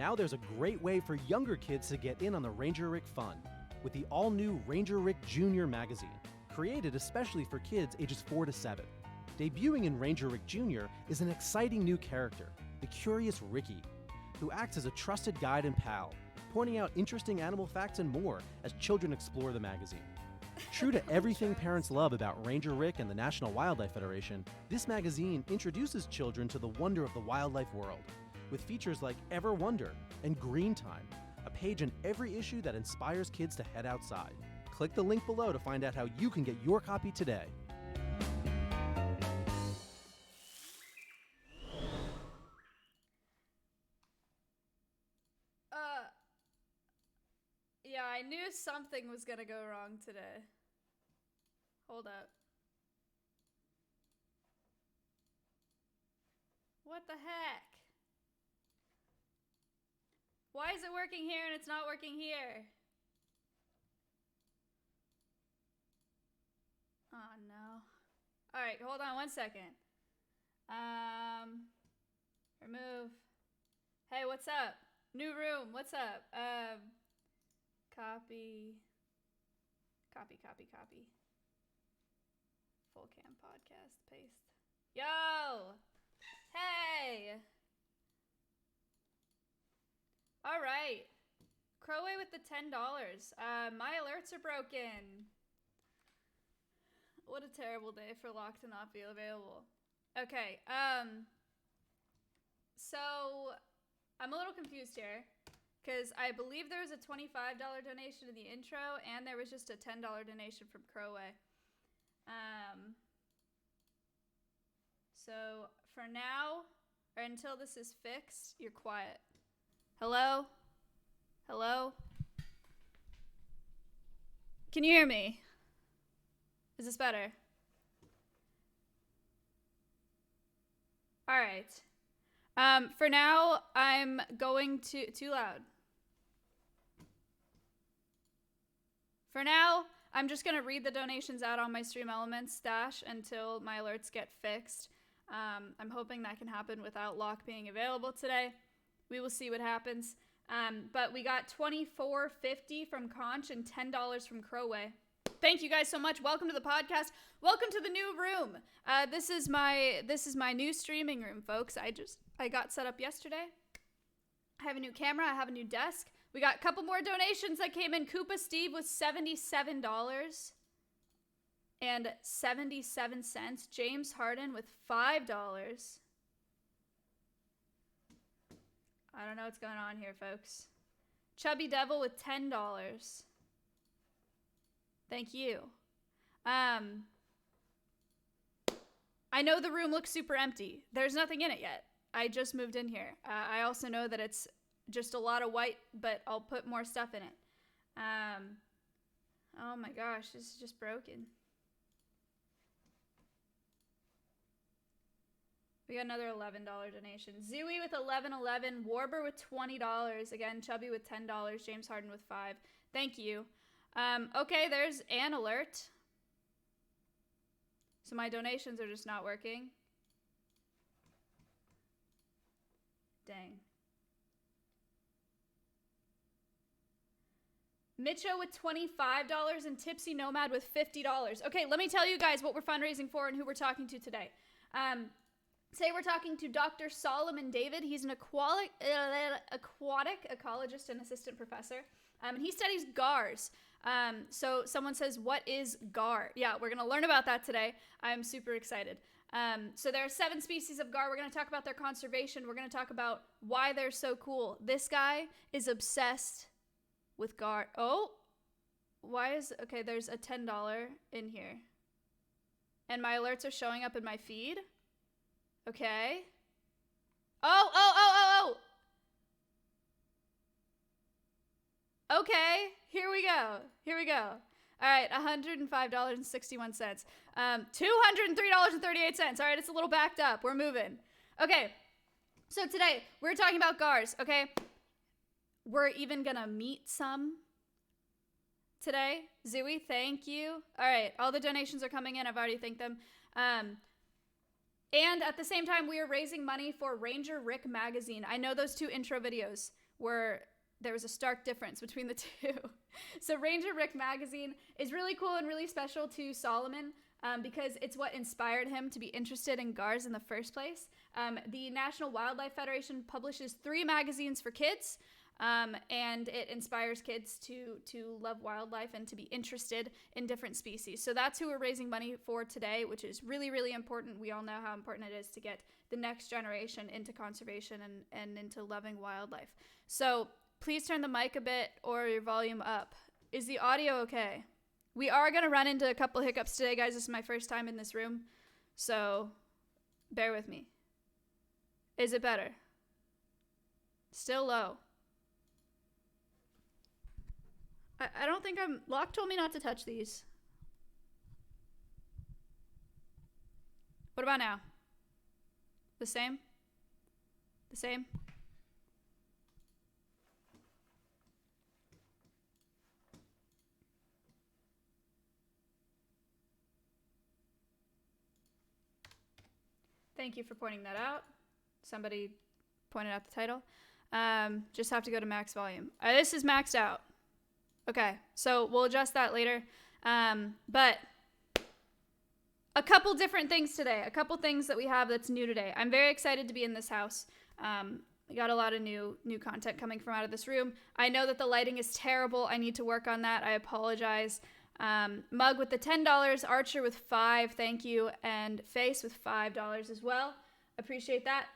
Now there's a great way for younger kids to get in on the Ranger Rick fun with the all-new Ranger Rick Jr. magazine, created especially for kids ages 4 to 7. Debuting in Ranger Rick Jr. is an exciting new character, the curious Ricky, who acts as a trusted guide and pal, pointing out interesting animal facts and more as children explore the magazine. True to everything parents love about Ranger Rick and the National Wildlife Federation, this magazine introduces children to the wonder of the wildlife world, with features like Ever Wonder and Green Time, a page in every issue that inspires kids to head outside. Click the link below to find out how you can get your copy today. Yeah, I knew something was gonna go wrong today. Hold up. What the heck? Why is it working here and it's not working here? Oh no. Alright, hold on 1 second. Remove. Hey, what's up? New room, what's up? Copy. Full cam podcast, paste. Yo! Hey! Alright. Crowway with the $10. My alerts are broken. What a terrible day for Lock to not be available. Okay, so I'm a little confused here, because I believe there was a $25 donation in the intro, and there was just a $10 donation from Crowway. So for now, or until this is fixed, you're quiet. Hello? Hello? Can you hear me? Is this better? All right. For now, I'm going to... Too loud. For now, I'm just going to read the donations out on my Stream Elements stash until my alerts get fixed. I'm hoping that can happen without Lock being available today. We will see what happens. But we got $24.50 from Conch and $10 from Crowway. Thank you guys so much. Welcome to the podcast. Welcome to the new room. This is my new streaming room, folks. I got set up yesterday. I have a new camera. I have a new desk. We got a couple more donations that came in. Koopa Steve with $77 and 77 cents. James Harden with $5. I don't know what's going on here, folks. Chubby Devil with $10. Thank you. I know the room looks super empty. There's nothing in it yet. I just moved in here. I also know that it's just a lot of white, but I'll put more stuff in it. Oh my gosh, this is just broken. We got another $11 donation. Zooey with $11.11. Warber with $20. Again, Chubby with $10. James Harden with $5. Thank you. Okay, there's an alert. So my donations are just not working. Dang. Mitcho with $25 and Tipsy Nomad with $50. Okay, let me tell you guys what we're fundraising for and who we're talking to today. Today we're talking to Dr. Soloman David. He's an aquatic ecologist and assistant professor. And he studies gars. So someone says, what is gar? Yeah, we're going to learn about that today. I'm super excited. So there are 7 species of gar. We're going to talk about their conservation. We're going to talk about why they're so cool. This guy is obsessed with gar. Oh, why is... Okay, there's a $10 in here. And my alerts are showing up in my feed. Okay. Oh! Okay, here we go. All right, $105.61. $203.38. All right, it's a little backed up. We're moving. Okay, so today we're talking about gars, okay? We're even gonna meet some today. Zooey, thank you. All right, all the donations are coming in. I've already thanked them. And at the same time, we are raising money for Ranger Rick magazine. I know those 2 intro videos there was a stark difference between the two. So Ranger Rick magazine is really cool and really special to Soloman because it's what inspired him to be interested in GARs in the first place. The National Wildlife Federation publishes 3 magazines for kids, and it inspires kids to love wildlife and to be interested in different species. So that's who we're raising money for today, which is really, really important. We all know how important it is to get the next generation into conservation and into loving wildlife. So please turn the mic a bit or your volume up. Is the audio okay? We are going to run into a couple hiccups today, guys. This is my first time in this room, so bear with me. Is it better? Still low. I don't think Locke told me not to touch these. What about now? The same? The same? Thank you for pointing that out. Somebody pointed out the title. Just have to go to max volume. This is maxed out. Okay, so we'll adjust that later. But a couple different things today. A couple things that we have that's new today. I'm very excited to be in this house. We got a lot of new content coming from out of this room. I know that the lighting is terrible. I need to work on that. I apologize. Mug with the $10, Archer with 5, thank you, and Face with $5 as well. Appreciate that.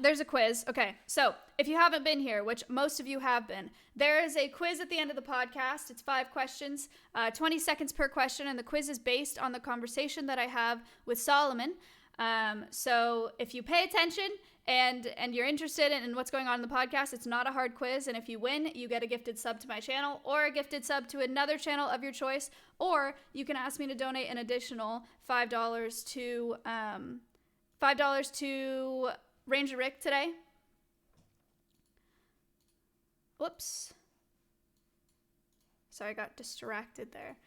There's a quiz. Okay, so if you haven't been here, which most of you have been, there is a quiz at the end of the podcast. It's 5 questions, 20 seconds per question, and the quiz is based on the conversation that I have with Soloman. So if you pay attention and you're interested in what's going on in the podcast, it's not a hard quiz. And if you win, you get a gifted sub to my channel or a gifted sub to another channel of your choice. Or you can ask me to donate an additional $5 to Ranger Rick today. Whoops. Sorry, I got distracted there.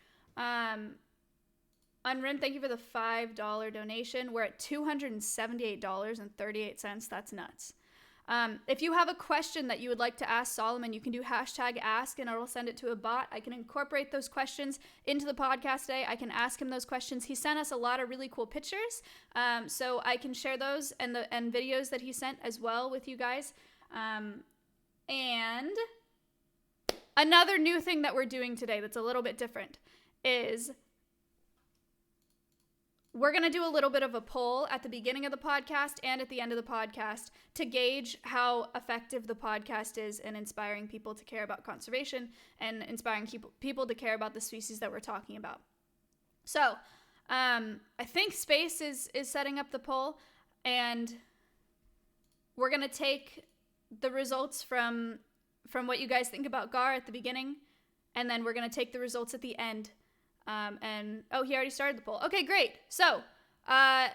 Unrim, thank you for the $5 donation. We're at $278.38. That's nuts. If you have a question that you would like to ask Soloman, you can do #ask and it'll send it to a bot. I can incorporate those questions into the podcast today. I can ask him those questions. He sent us a lot of really cool pictures, so I can share those and videos that he sent as well with you guys. And another new thing that we're doing today that's a little bit different is we're going to do a little bit of a poll at the beginning of the podcast and at the end of the podcast to gauge how effective the podcast is in inspiring people to care about conservation and inspiring people to care about the species that we're talking about. So I think Space is setting up the poll, and we're going to take the results from what you guys think about GAR at the beginning, and then we're going to take the results at the end. He already started the poll. Okay, great. So, a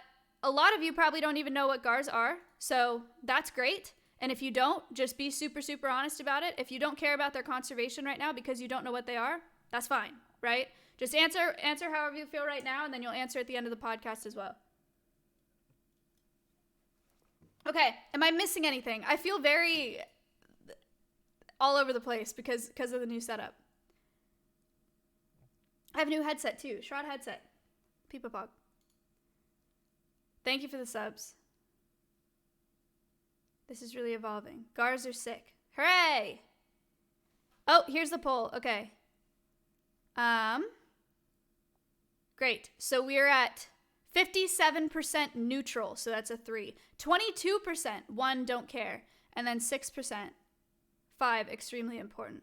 lot of you probably don't even know what GARs are, so that's great. And if you don't, just be super, super honest about it. If you don't care about their conservation right now because you don't know what they are, that's fine, right? Just answer however you feel right now, and then you'll answer at the end of the podcast as well. Okay, am I missing anything? I feel very all over the place because of the new setup. I have a new headset too. Shroud headset. Peepa Pog. Thank you for the subs. This is really evolving. GARs are sick. Hooray! Oh, here's the poll. Okay. Great. So we're at 57% neutral. So that's a 3. 22%, 1, don't care. And then 6%, 5, extremely important.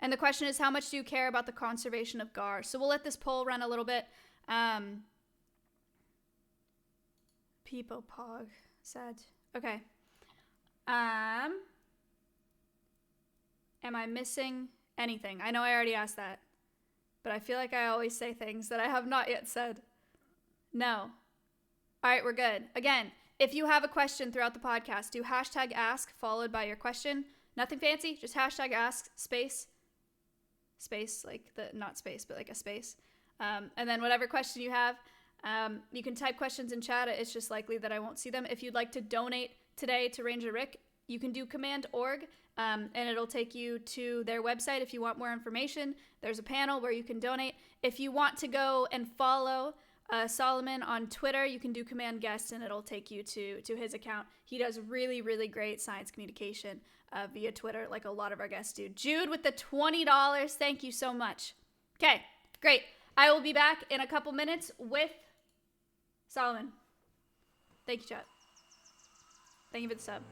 And the question is, how much do you care about the conservation of GAR? So we'll let this poll run a little bit. Peepo Pog said, okay. Am I missing anything? I know I already asked that, but I feel like I always say things that I have not yet said. No. All right, we're good. Again, if you have a question throughout the podcast, do #ask followed by your question. Nothing fancy, just #ask space, like not space, but like a space. And then whatever question you have, you can type questions in chat. It's just likely that I won't see them. If you'd like to donate today to Ranger Rick, you can do Command Org, and it'll take you to their website if you want more information. There's a panel where you can donate. If you want to go and follow Soloman on Twitter, you can do Command Guest, and it'll take you to his account. He does really, really great science communication via Twitter, like a lot of our guests do. Jude with the $20. Thank you so much. Okay, great. I will be back in a couple minutes with Soloman. Thank you, chat. Thank you for the sub.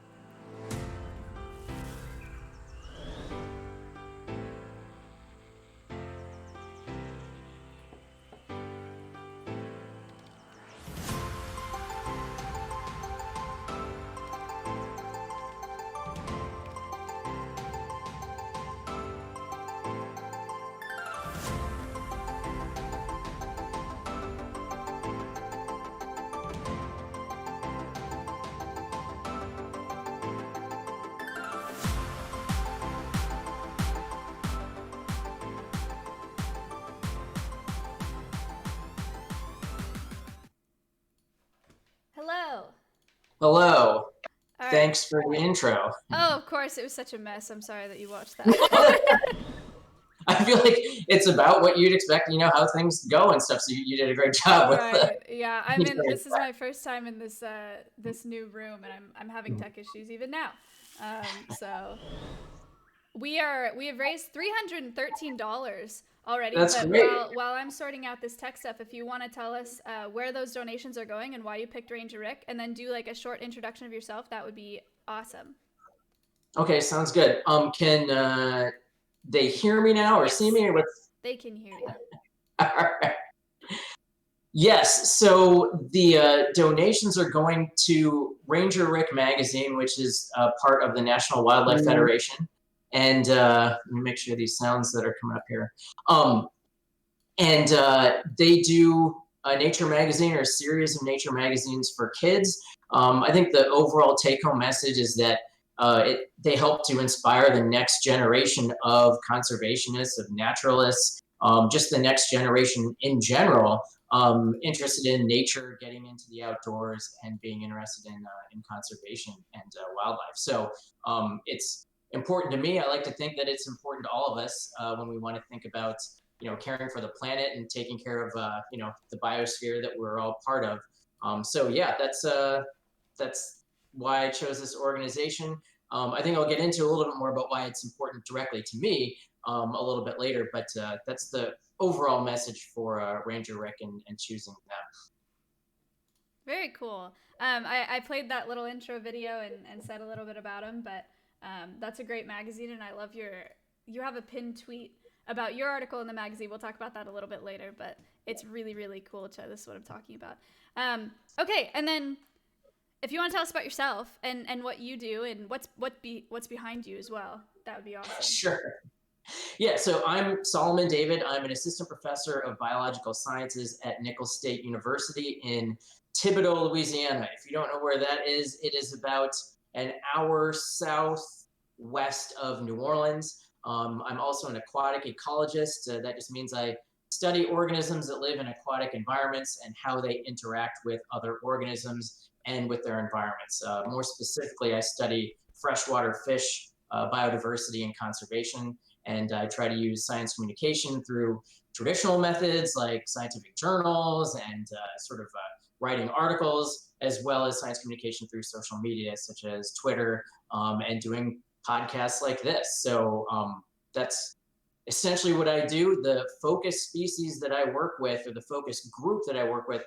Hello. Hello. All Thanks for the intro. Oh, of course. It was such a mess. I'm sorry that you watched that. I feel like it's about what you'd expect, how things go and stuff. So you did a great job with Right. Yeah. I'm in. Sorry. This is my first time in this new room, and I'm having tech issues even now. So we have raised $313 already. That's but great. while I'm sorting out this tech stuff, if you want to tell us where those donations are going and why you picked Ranger Rick, and then do like a short introduction of yourself, that would be awesome. Okay, sounds good. Can they hear me now or Yes. see me? Or what's... They can hear you. All right. Yes, so the donations are going to Ranger Rick magazine, which is part of the National Wildlife Federation. And let me make sure these sounds that are coming up here. They do a nature magazine or a series of nature magazines for kids. I think the overall take-home message is that they help to inspire the next generation of conservationists, of naturalists, just the next generation in general, interested in nature, getting into the outdoors, and being interested in conservation and wildlife. So it's important to me. I like to think that it's important to all of us when we want to think about caring for the planet and taking care of the biosphere that we're all part of. So yeah, that's why I chose this organization. I think I'll get into a little bit more about why it's important directly to me a little bit later, but that's the overall message for Ranger Rick and choosing them. Very cool. I played that little intro video and said a little bit about him, but that's a great magazine, and I love you have a pinned tweet about your article in the magazine. We'll talk about that a little bit later, but it's really, really cool. This is what I'm talking about. Okay, and then if you want to tell us about yourself and what you do and what's behind you as well, that would be awesome. Sure. Yeah, so I'm Soloman David. I'm an assistant professor of biological sciences at Nicholls State University in Thibodaux, Louisiana. If you don't know where that is, it is about an hour southwest of New Orleans. I'm also an aquatic ecologist. That just means I study organisms that live in aquatic environments and how they interact with other organisms and with their environments. More specifically, I study freshwater fish biodiversity and conservation. And I try to use science communication through traditional methods like scientific journals and writing articles, as well as science communication through social media, such as Twitter, and doing podcasts like this. So that's essentially what I do. The focus species that I work with, or the focus group that I work with,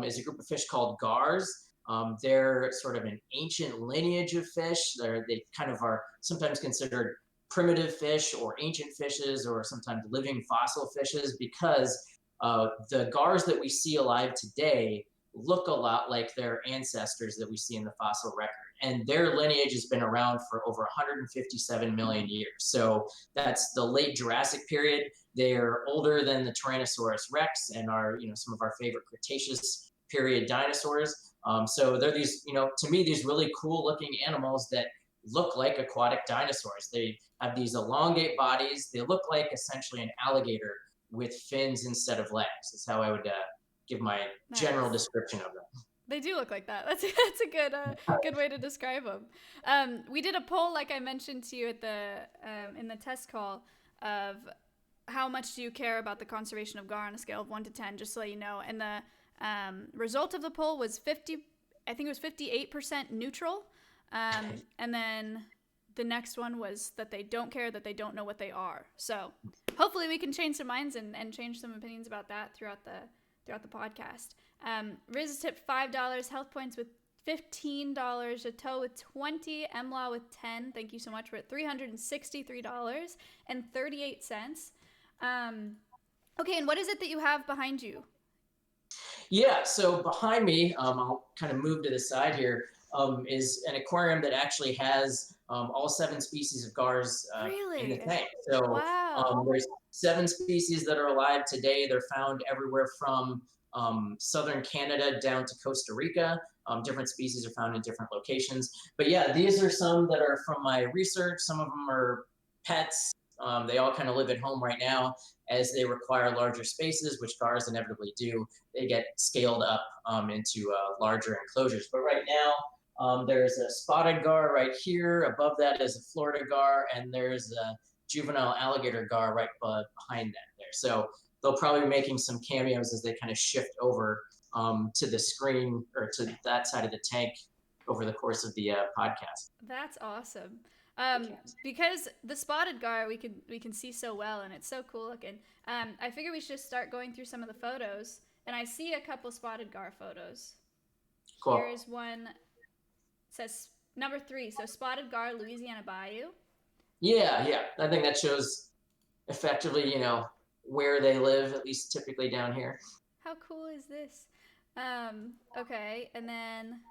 is a group of fish called gars. They're sort of an ancient lineage of fish. They kind of are sometimes considered primitive fish or ancient fishes or sometimes living fossil fishes because the gars that we see alive today look a lot like their ancestors that we see in the fossil record. And their lineage has been around for over 157 million years. So that's the late Jurassic period. They're older than the Tyrannosaurus rex and are some of our favorite Cretaceous period dinosaurs. So they're these, to me, these really cool looking animals that look like aquatic dinosaurs. They have these elongate bodies. They look like essentially an alligator with fins instead of legs. That's how I would give my general description of them. They do look like that. That's a good way to describe them. We did a poll, like I mentioned to you at the in the test call, of how much do you care about the conservation of gar on a scale of 1 to 10, just to let you know. And the result of the poll was 50. I think it was 58% neutral, and then the next one was that they don't care, that they don't know what they are. So hopefully we can change some minds and change some opinions about that throughout the podcast. Riz tipped $5, health points with $15, Chateau with 20, Emla with 10. Thank you so much. We're at $363.38. Okay, and what is it that you have behind you? Yeah, so behind me, I'll kind of move to the side here, is an aquarium that actually has all 7 species of gars in the Really? tank. So Wow. there's 7 species that are alive today. They're found everywhere from southern Canada down to Costa Rica. Different species are found in different locations. But yeah, these are some that are from my research. Some of them are pets. They all kind of live at home right now as they require larger spaces, which gars inevitably do. They get scaled up into larger enclosures. But right now, there's a spotted gar right here. Above that is a Florida gar, and there's a juvenile alligator gar right behind that there. So they'll probably be making some cameos as they kind of shift over to the screen or to that side of the tank over the course of the podcast. That's awesome. Because the spotted gar we can see so well, and it's so cool looking. I figure we should just start going through some of the photos, and I see a couple spotted gar photos. Cool. Here's one. It says number 3, so spotted gar, Louisiana Bayou. Yeah. I think that shows effectively, where they live, at least typically down here. How cool is this? Okay, and then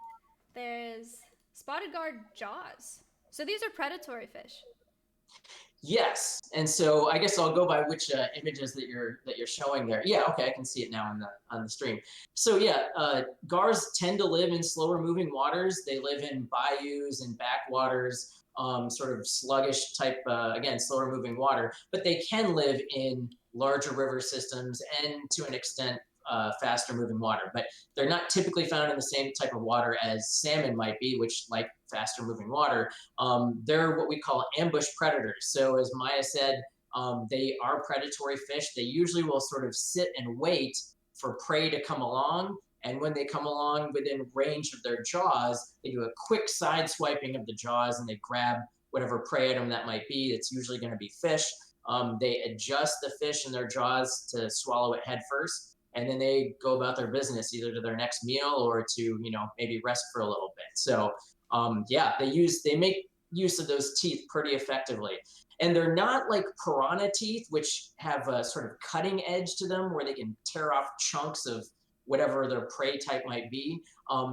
there's spotted gar jaws. So these are predatory fish. Yes, and so I guess I'll go by which images that you're showing there. Yeah, okay, I can see it now on the stream. So yeah, gars tend to live in slower moving waters. They live in bayous and backwaters, sort of sluggish type, again, slower moving water. But they can live in larger river systems and to an extent faster moving water. But they're not typically found in the same type of water as salmon might be, which like faster moving water. They're what we call ambush predators. So as Maya said, they are predatory fish. They usually will sort of sit and wait for prey to come along. And when they come along within range of their jaws, they do a quick side swiping of the jaws and they grab whatever prey item that might be. It's usually going to be fish. They adjust the fish in their jaws to swallow it head first. And then they go about their business either to their next meal or to, maybe rest for a little bit. So they make use of those teeth pretty effectively. And they're not like piranha teeth, which have a sort of cutting edge to them where they can tear off chunks of whatever their prey type might be.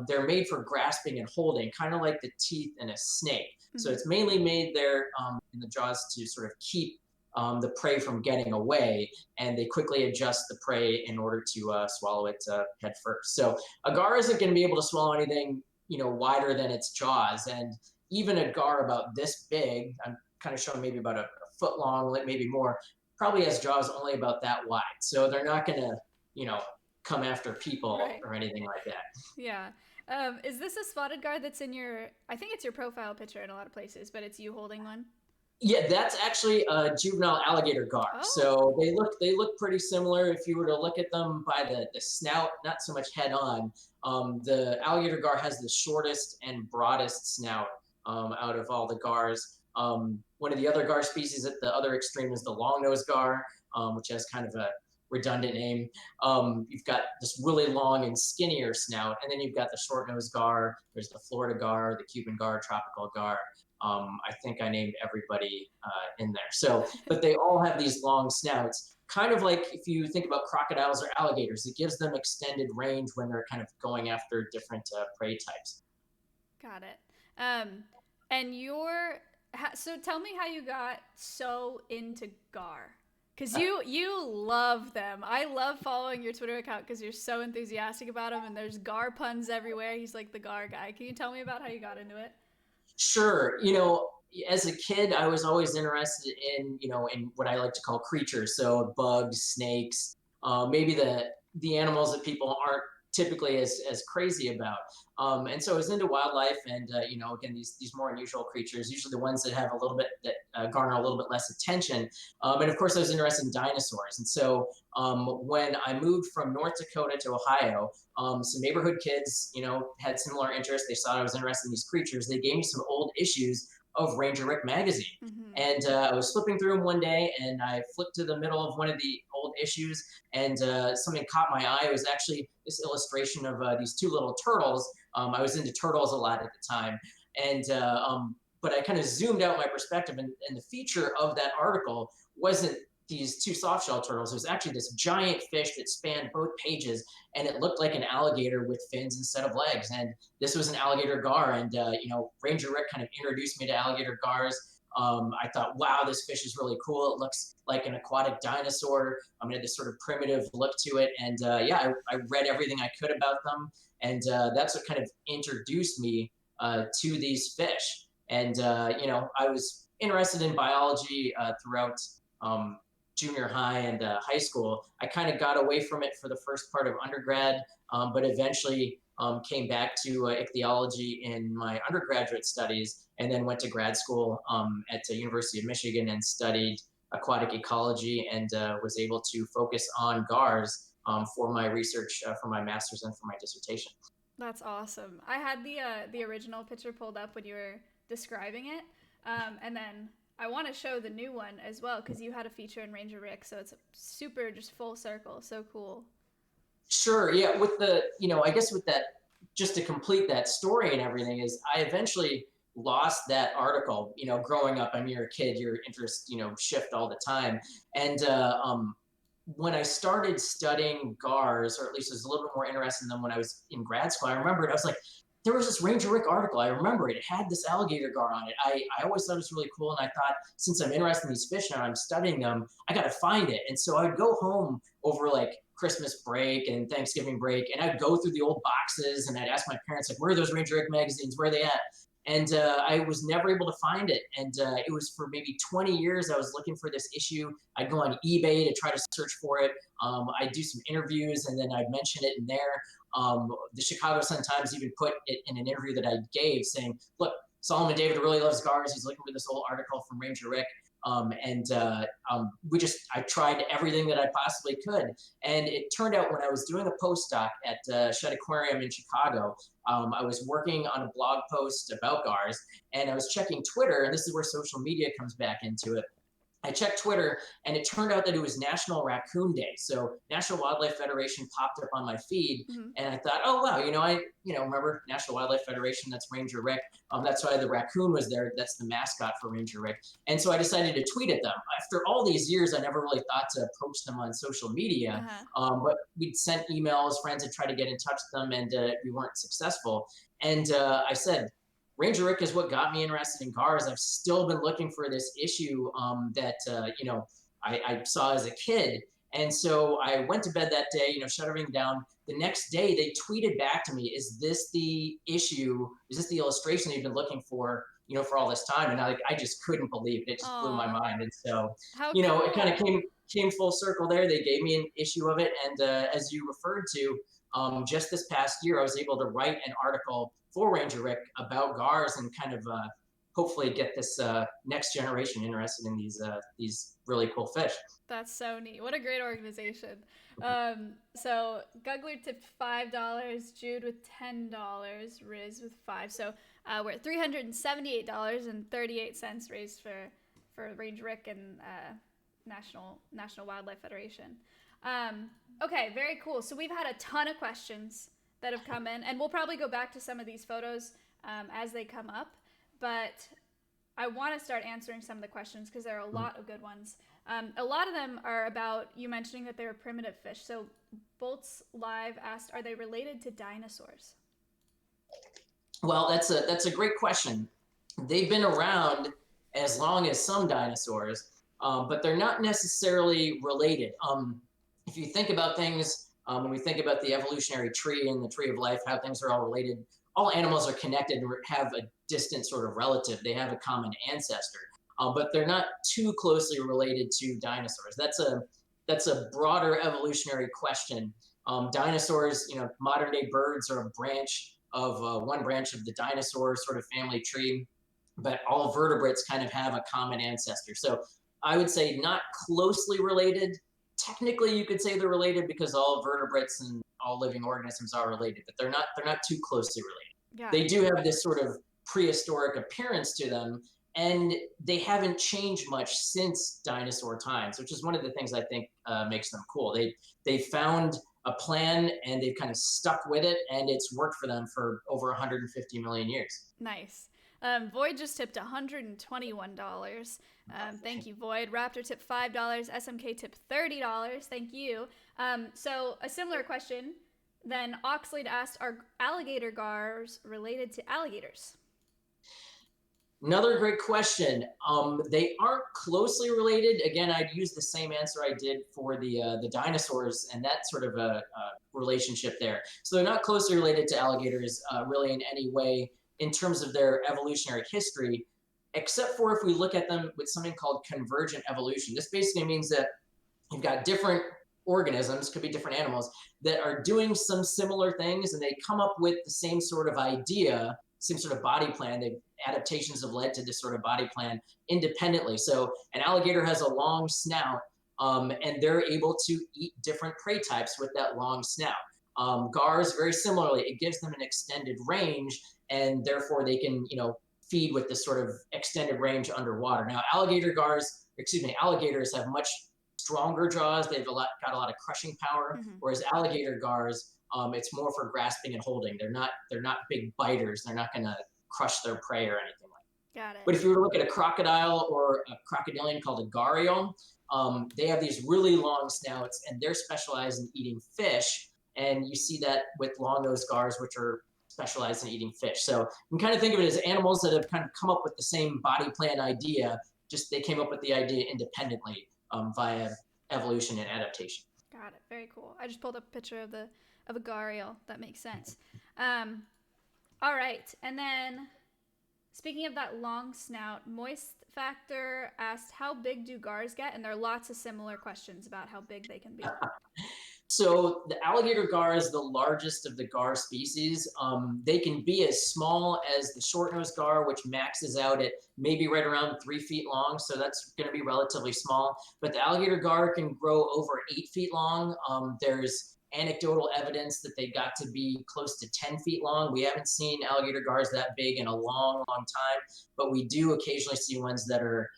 They're made for grasping and holding, kind of like the teeth in a snake. Mm-hmm. So it's mainly made there in the jaws to sort of keep the prey from getting away, and they quickly adjust the prey in order to swallow it head first. So a gar isn't going to be able to swallow anything wider than its jaws, and even a gar about this big, I'm kind of showing maybe about a foot long, maybe more, probably has jaws only about that wide. So they're not going to come after people or anything like that. Yeah. Is this a spotted gar that's in I think it's your profile picture in a lot of places, but it's you holding one? Yeah, that's actually a juvenile alligator gar. Oh. So they look pretty similar. If you were to look at them by the snout, not so much head on. The alligator gar has the shortest and broadest snout out of all the gars. One of the other gar species at the other extreme is the long-nosed gar, which has kind of a redundant name. You've got this really long and skinnier snout, and then you've got the short-nosed gar. There's the Florida gar, the Cuban gar, tropical gar. I think I named everybody in there. So, but they all have these long snouts, kind of like if you think about crocodiles or alligators, it gives them extended range when they're kind of going after different prey types. Got it. So tell me how you got so into gar. Because you love them. I love following your Twitter account because you're so enthusiastic about them, and there's gar puns everywhere. He's like the gar guy. Can you tell me about how you got into it? Sure. As a kid, I was always interested in what I like to call creatures. So bugs, snakes, maybe the animals that people aren't typically as crazy about. And so I was into wildlife, and again, these more unusual creatures, usually the ones that have a little bit that garner a little bit less attention. And of course, I was interested in dinosaurs. And so when I moved from North Dakota to Ohio, some neighborhood kids, had similar interests. They saw I was interested in these creatures. They gave me some old issues of Ranger Rick magazine. Mm-hmm. And I was flipping through them one day, and I flipped to the middle of one of the old issues, and something caught my eye. It was actually this illustration of these two little turtles. I was into turtles a lot at the time, and but I kind of zoomed out my perspective, and the feature of that article wasn't these two softshell turtles. It was actually this giant fish that spanned both pages, and it looked like an alligator with fins instead of legs. And this was an alligator gar, and Ranger Rick kind of introduced me to alligator gars. I thought, wow, this fish is really cool. It looks like an aquatic dinosaur. It had this sort of primitive look to it, and I read everything I could about them, and that's what kind of introduced me to these fish. And I was interested in biology throughout junior high and high school. I kind of got away from it for the first part of undergrad, but eventually came back to ichthyology in my undergraduate studies, and then went to grad school at the University of Michigan and studied aquatic ecology, and was able to focus on gars for my research, for my master's and for my dissertation. That's awesome. I had the original picture pulled up when you were describing it, and then I want to show the new one as well, because you had a feature in Ranger Rick, so it's super just full circle. So cool. Sure. Yeah. With the, I guess with that, just to complete that story and everything, is I eventually lost that article. Growing up, I mean, you're a kid, your interests, shift all the time. And when I started studying gars, or at least was a little bit more interested in them when I was in grad school, I remembered, I was like, there was this Ranger Rick article. I remember it. It had this alligator gar on it. I always thought it was really cool. And I thought, since I'm interested in these fish now, I'm studying them, I got to find it. And so I'd go home over like Christmas break and Thanksgiving break, and I'd go through the old boxes, and I'd ask my parents, like, where are those Ranger Rick magazines? Where are they at? And I was never able to find it. And it was for maybe 20 years I was looking for this issue. I'd go on eBay to try to search for it. I'd do some interviews, and then I'd mention it in there. The Chicago Sun-Times even put it in an interview that I gave, saying, look, Solomon David really loves gars. He's looking for this old article from Ranger Rick. I tried everything that I possibly could. And it turned out, when I was doing a postdoc at Shedd Aquarium in Chicago, I was working on a blog post about gars, and I was checking Twitter, and this is where social media comes back into it. I checked Twitter, and it turned out that it was National Raccoon Day. So National Wildlife Federation popped up on my feed, Mm-hmm. and I thought, oh wow, I remember National Wildlife Federation. That's Ranger Rick. That's why the raccoon was there. That's the mascot for Ranger Rick. And so I decided to tweet at them. After all these years, I never really thought to approach them on social media, but we'd sent emails. Friends had tried to get in touch with them, and we weren't successful. And I said, Ranger Rick is what got me interested in gars. I've still been looking for this issue that I saw as a kid. And so I went to bed that day, shut everything down. The next day, they tweeted back to me, is this the issue? Is this the illustration that you've been looking for, for all this time? And I just couldn't believe it. It just blew my mind. And so, How it cool. kind of came full circle there. They gave me an issue of it. And as you referred to, just this past year, I was able to write an article for Ranger Rick about gars, and kind of hopefully get this next generation interested in these really cool fish. That's so neat. What a great organization. So Gugler tipped $5, Jude with $10, Riz with $5. So we're at $378.38 raised for Ranger Rick and National Wildlife Federation. Okay, very cool. So we've had a ton of questions that have come in, and we'll probably go back to some of these photos as they come up, but I want to start answering some of the questions because there are a lot of good ones. A lot of them are about you mentioning that they were primitive fish. So Bolts Live asked, are they related to dinosaurs? Well, that's a great question. They've been around as long as some dinosaurs, but they're not necessarily related. If you think about things, when we think about the evolutionary tree and the tree of life, how things are all related, all animals are connected and have a distant sort of relative. They have a common ancestor, but they're not too closely related to dinosaurs. That's a broader evolutionary question. Dinosaurs, modern day birds are a branch of one branch of the dinosaur sort of family tree, but all vertebrates kind of have a common ancestor. So I would say not closely related. Technically, you could say they're related because all vertebrates and all living organisms are related, but they're not too closely related. Got They it. do have this sort of prehistoric appearance to them, and they haven't changed much since dinosaur times, which is one of the things I think makes them cool. They found a plan and they've kind of stuck with it, and it's worked for them for over 150 million years. Nice. Void just tipped $121. Thank you, Void. Raptor tipped $5. SMK tipped $30. Thank you. So a similar question. Then Oxlade asked, are alligator gars related to alligators? Another great question. They aren't closely related. Again, I'd use the same answer I did for the dinosaurs and that sort of a relationship there. So they're not closely related to alligators really in any way in terms of their evolutionary history, except for if we look at them with something called convergent evolution. This basically means that you've got different organisms, could be different animals, that are doing some similar things, and they come up with the same sort of idea, same sort of body plan. Adaptations have led to this sort of body plan independently. So an alligator has a long snout, and they're able to eat different prey types with that long snout. Gars, very similarly, it gives them an extended range, and therefore they can, feed with this sort of extended range underwater. Now, alligators have much stronger jaws. They've got a lot of crushing power, whereas alligator gars, it's more for grasping and holding. They're not big biters. They're not going to crush their prey or anything like that. Got it. But if you were to look at a crocodile or a crocodilian called a gharial, they have these really long snouts, and they're specialized in eating fish. And you see that with long-nosed gars, which are specialized in eating fish. So you can kind of think of it as animals that have kind of come up with the same body plan idea, just they came up with the idea independently via evolution and adaptation. Got it. Very cool. I just pulled up a picture of a gharial. That makes sense. All right. And then speaking of that long snout, Moist Factor asked, how big do gars get? And there are lots of similar questions about how big they can be. So the alligator gar is the largest of the gar species. They can be as small as the short-nosed gar, which maxes out at maybe right around 3 feet long. So that's going to be relatively small. But the alligator gar can grow over 8 feet long. There's anecdotal evidence that they got to be close to 10 feet long. We haven't seen alligator gars that big in a long, long time, but we do occasionally see ones that are,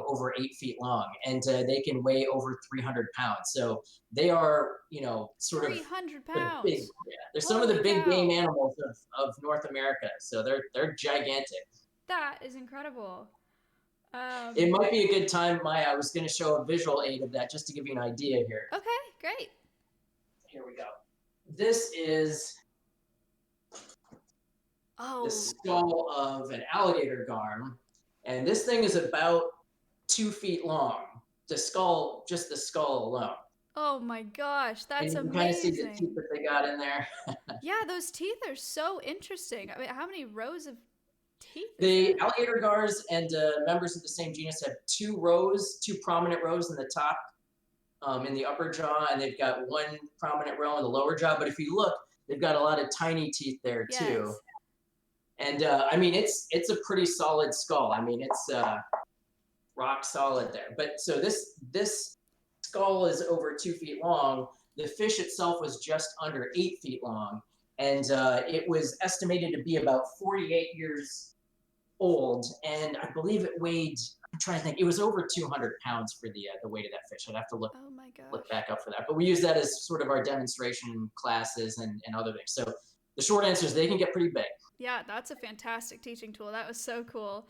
over 8 feet long, and they can weigh over 300 pounds. So they are, sort of 300 pounds. Big, yeah. They're some of the big game animals of North America. So they're gigantic. That is incredible. It might be a good time, Maya. I was going to show a visual aid of that just to give you an idea here. Okay, great. Here we go. This is the skull of an alligator gar, and this thing is about 2 feet long. Just the skull alone. Oh my gosh, that's and you amazing. can kind of see the teeth that they got in there. Yeah, those teeth are so interesting. I mean, how many rows of teeth? The alligator gars and members of the same genus have two prominent rows in the top, in the upper jaw, and they've got one prominent row in the lower jaw. But if you look, they've got a lot of tiny teeth there too. And I mean, it's a pretty solid skull. I mean, it's rock solid there. But so this skull is over 2 feet long. The fish itself was just under 8 feet long, and it was estimated to be about 48 years old. And I believe it weighed, I'm trying to think, it was over 200 pounds for the weight of that fish. I'd have to look back up for that. But we use that as sort of our demonstration classes and other things. So the short answer is they can get pretty big. Yeah, that's a fantastic teaching tool. That was so cool.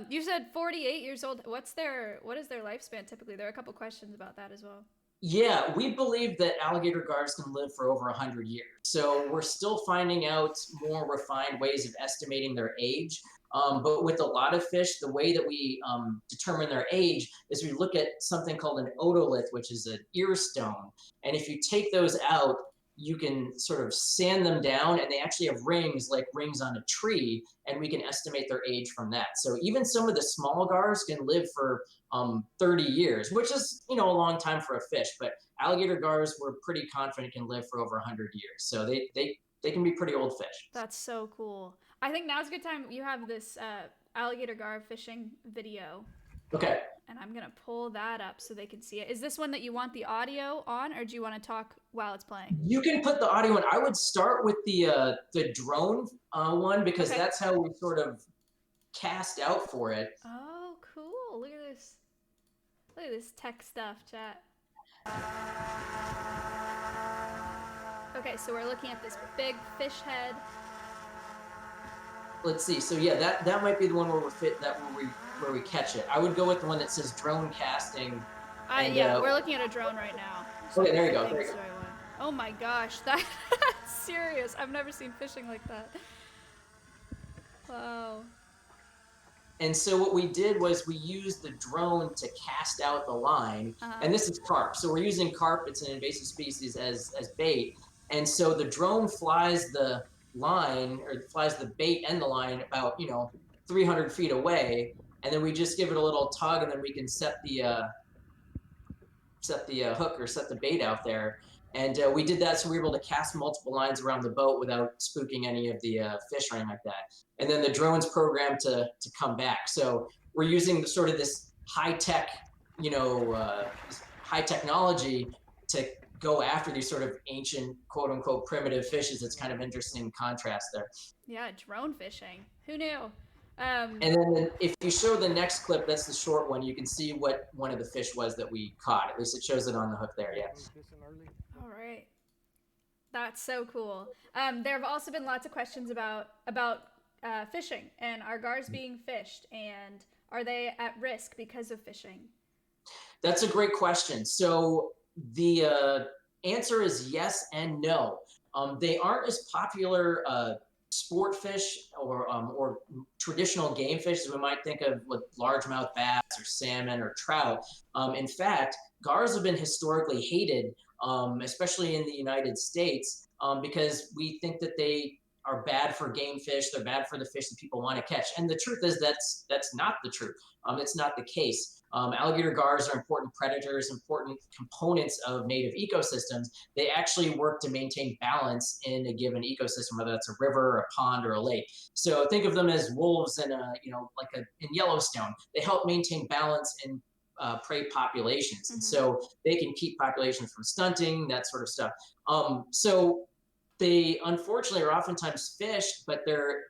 You said 48 years old. What is their lifespan typically? There are a couple questions about that as well. Yeah, we believe that alligator gars can live for over 100 years. So we're still finding out more refined ways of estimating their age. But with a lot of fish, the way that we determine their age is we look at something called an otolith, which is an ear stone. And if you take those out, you can sort of sand them down, and they actually have rings, like rings on a tree, and we can estimate their age from that. So even some of the small gars can live for 30 years, which is, a long time for a fish, but alligator gars, we're pretty confident can live for over 100 years. So they can be pretty old fish. That's so cool. I think now's a good time. You have this alligator gar fishing video. Okay. And I'm gonna pull that up so they can see it. Is this one that you want the audio on, or do you want to talk while it's playing? You can put the audio in. I would start with the drone one, because Okay. that's how we sort of cast out for it. Oh, cool. Look at this. Look at this tech stuff, chat. Okay, so we're looking at this big fish head. Let's see. So yeah, that might be the one where we catch it. I would go with the one that says drone casting. Yeah, we're looking at a drone right now. So okay, there you go. Oh my gosh, that's serious. I've never seen fishing like that. Wow. And so what we did was we used the drone to cast out the line, and this is carp. So we're using carp, it's an invasive species, as bait. And so the drone flies the line, or flies the bait and the line about 300 feet away, and then we just give it a little tug, and then we can set the hook, or set the bait out there. And we did that, so we were able to cast multiple lines around the boat without spooking any of the fish or anything like that. And then the drone's programmed to come back. So we're using sort of this high-tech, high technology to go after these sort of ancient, quote-unquote, primitive fishes. It's kind of interesting contrast there. Yeah, drone fishing. Who knew? And then if you show the next clip, that's the short one, you can see what one of the fish was that we caught. At least it shows it on the hook there, yeah. All right. That's so cool. There have also been lots of questions about fishing, and are gars being fished, and are they at risk because of fishing? That's a great question. So the answer is yes and no. They aren't as popular sport fish or traditional game fish as we might think of with largemouth bass or salmon or trout. In fact, gars have been historically hated, especially in the United States, because we think that they are bad for game fish. They're bad for the fish that people want to catch. And the truth is that's not the truth. It's not the case. Alligator gars are important predators, important components of native ecosystems. They actually work to maintain balance in a given ecosystem, whether that's a river, a pond, or a lake. So think of them as wolves in in Yellowstone. They help maintain balance in prey populations. And so they can keep populations from stunting, that sort of stuff. So they unfortunately are oftentimes fished, but they're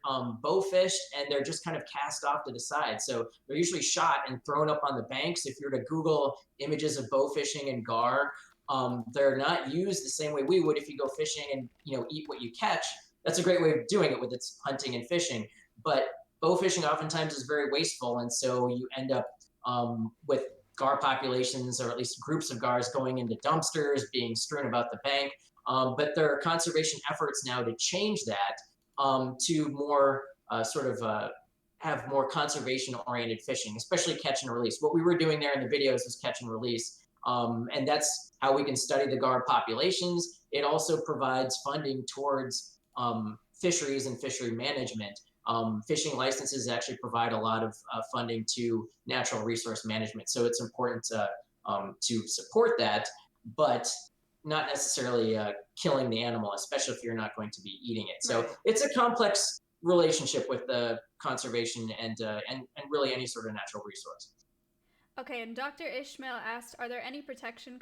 bow fished, and they're just kind of cast off to the side. So they're usually shot and thrown up on the banks. If you were to Google images of bow fishing and gar, they're not used the same way we would if you go fishing and eat what you catch. That's a great way of doing it with its hunting and fishing. But bow fishing oftentimes is very wasteful, and so you end up with gar populations, or at least groups of gars, going into dumpsters, being strewn about the bank. But there are conservation efforts now to change that to more have more conservation-oriented fishing, especially catch and release. What we were doing there in the videos was catch and release, and that's how we can study the gar populations. It also provides funding towards fisheries and fishery management. Fishing licenses actually provide a lot of funding to natural resource management, so it's important to support that, but not necessarily killing the animal, especially if you're not going to be eating it. So it's a complex relationship with the conservation and really any sort of natural resource. Okay, and Dr. Ishmael asked, are there any protection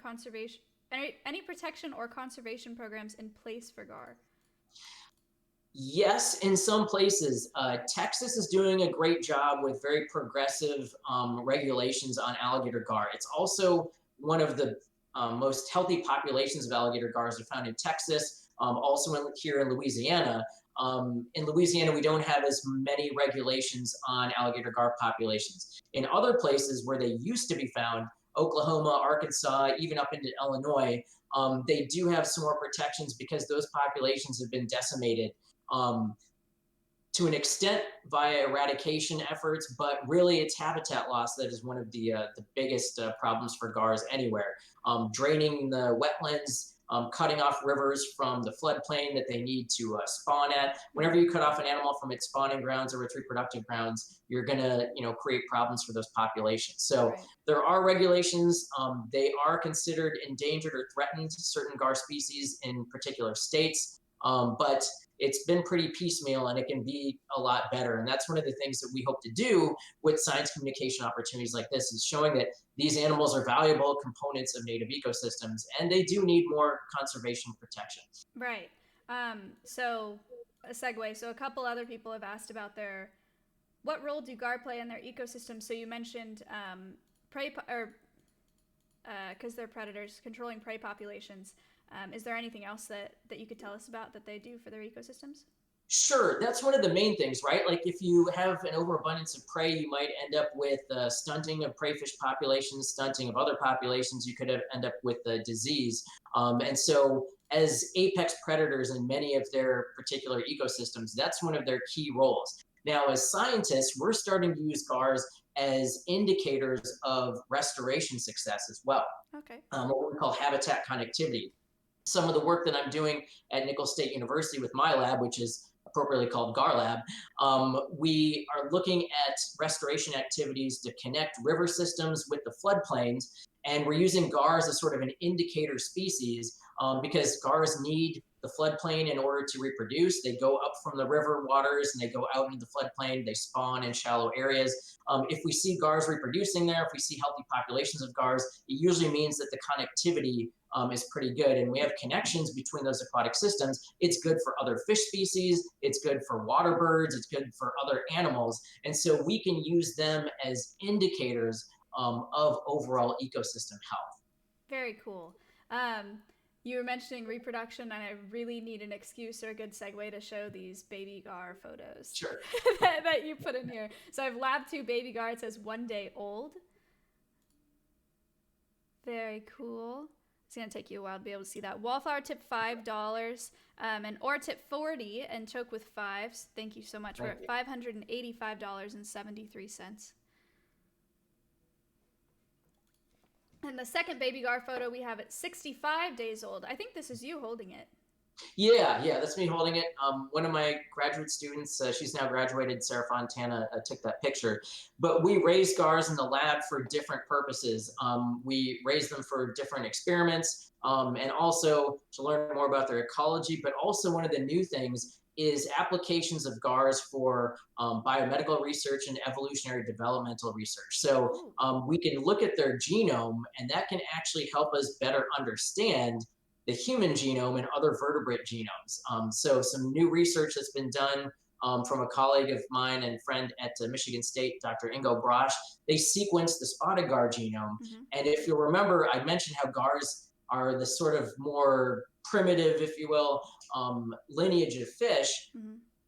or conservation programs in place for gar? Yes, in some places. Texas is doing a great job with very progressive regulations on alligator gar. It's also one of the most healthy populations of alligator gars are found in Texas, also here in Louisiana. In Louisiana, we don't have as many regulations on alligator gar populations. In other places where they used to be found, Oklahoma, Arkansas, even up into Illinois, they do have some more protections because those populations have been decimated to an extent via eradication efforts, but really it's habitat loss that is one of the biggest problems for gars anywhere. Draining the wetlands cutting off rivers from the floodplain that they need to spawn at. Whenever you cut off an animal from its spawning grounds or its reproductive grounds, you're going to, create problems for those populations. So Right. there are regulations. They are considered endangered or threatened, certain gar species in particular states. But it's been pretty piecemeal and it can be a lot better. And that's one of the things that we hope to do with science communication opportunities like this, is showing that these animals are valuable components of native ecosystems and they do need more conservation protection. Right. So a segue. So a couple other people have asked about what role do gar play in their ecosystem? So you mentioned prey or because they're predators, controlling prey populations. Is there anything else that you could tell us about that they do for their ecosystems? Sure, that's one of the main things, right? Like if you have an overabundance of prey, you might end up with stunting of prey fish populations, stunting of other populations. You could end up with disease. And so, as apex predators in many of their particular ecosystems, that's one of their key roles. Now, as scientists, we're starting to use GARs as indicators of restoration success as well, Okay. what we call habitat connectivity. Some of the work that I'm doing at Nicholls State University with my lab, which is appropriately called GAR Lab, we are looking at restoration activities to connect river systems with the floodplains. And we're using GAR as a sort of an indicator species, because GARs need the floodplain in order to reproduce. They go up from the river waters and they go out into the floodplain. They spawn in shallow areas. If we see GARs reproducing there, if we see healthy populations of GARs, it usually means that the connectivity is pretty good. And we have connections between those aquatic systems. It's good for other fish species. It's good for water birds. It's good for other animals. And so we can use them as indicators of overall ecosystem health. Very cool. You were mentioning reproduction, and I really need an excuse or a good segue to show these baby gar photos. Sure. that you put in here. So I have Lab 2 baby gar. It says 1 day old. Very cool. It's going to take you a while to be able to see that. Wallflower tip $5, and oar tip 40, and choke with 5. Thank you so much. We're at $585.73. And the second baby gar photo we have at 65 days old. I think this is you holding it. Yeah, that's me holding it. One of my graduate students, she's now graduated, Sarah Fontana, took that picture. But we raise GARs in the lab for different purposes. We raise them for different experiments, and also to learn more about their ecology. But also one of the new things is applications of GARs for biomedical research and evolutionary developmental research. So we can look at their genome, and that can actually help us better understand the human genome and other vertebrate genomes. So some new research that's been done from a colleague of mine and friend at Michigan State, Dr. Ingo Brosh. They sequenced the spotted gar genome. And if you'll remember, I mentioned how GARs are the sort of more primitive, if you will, lineage of fish.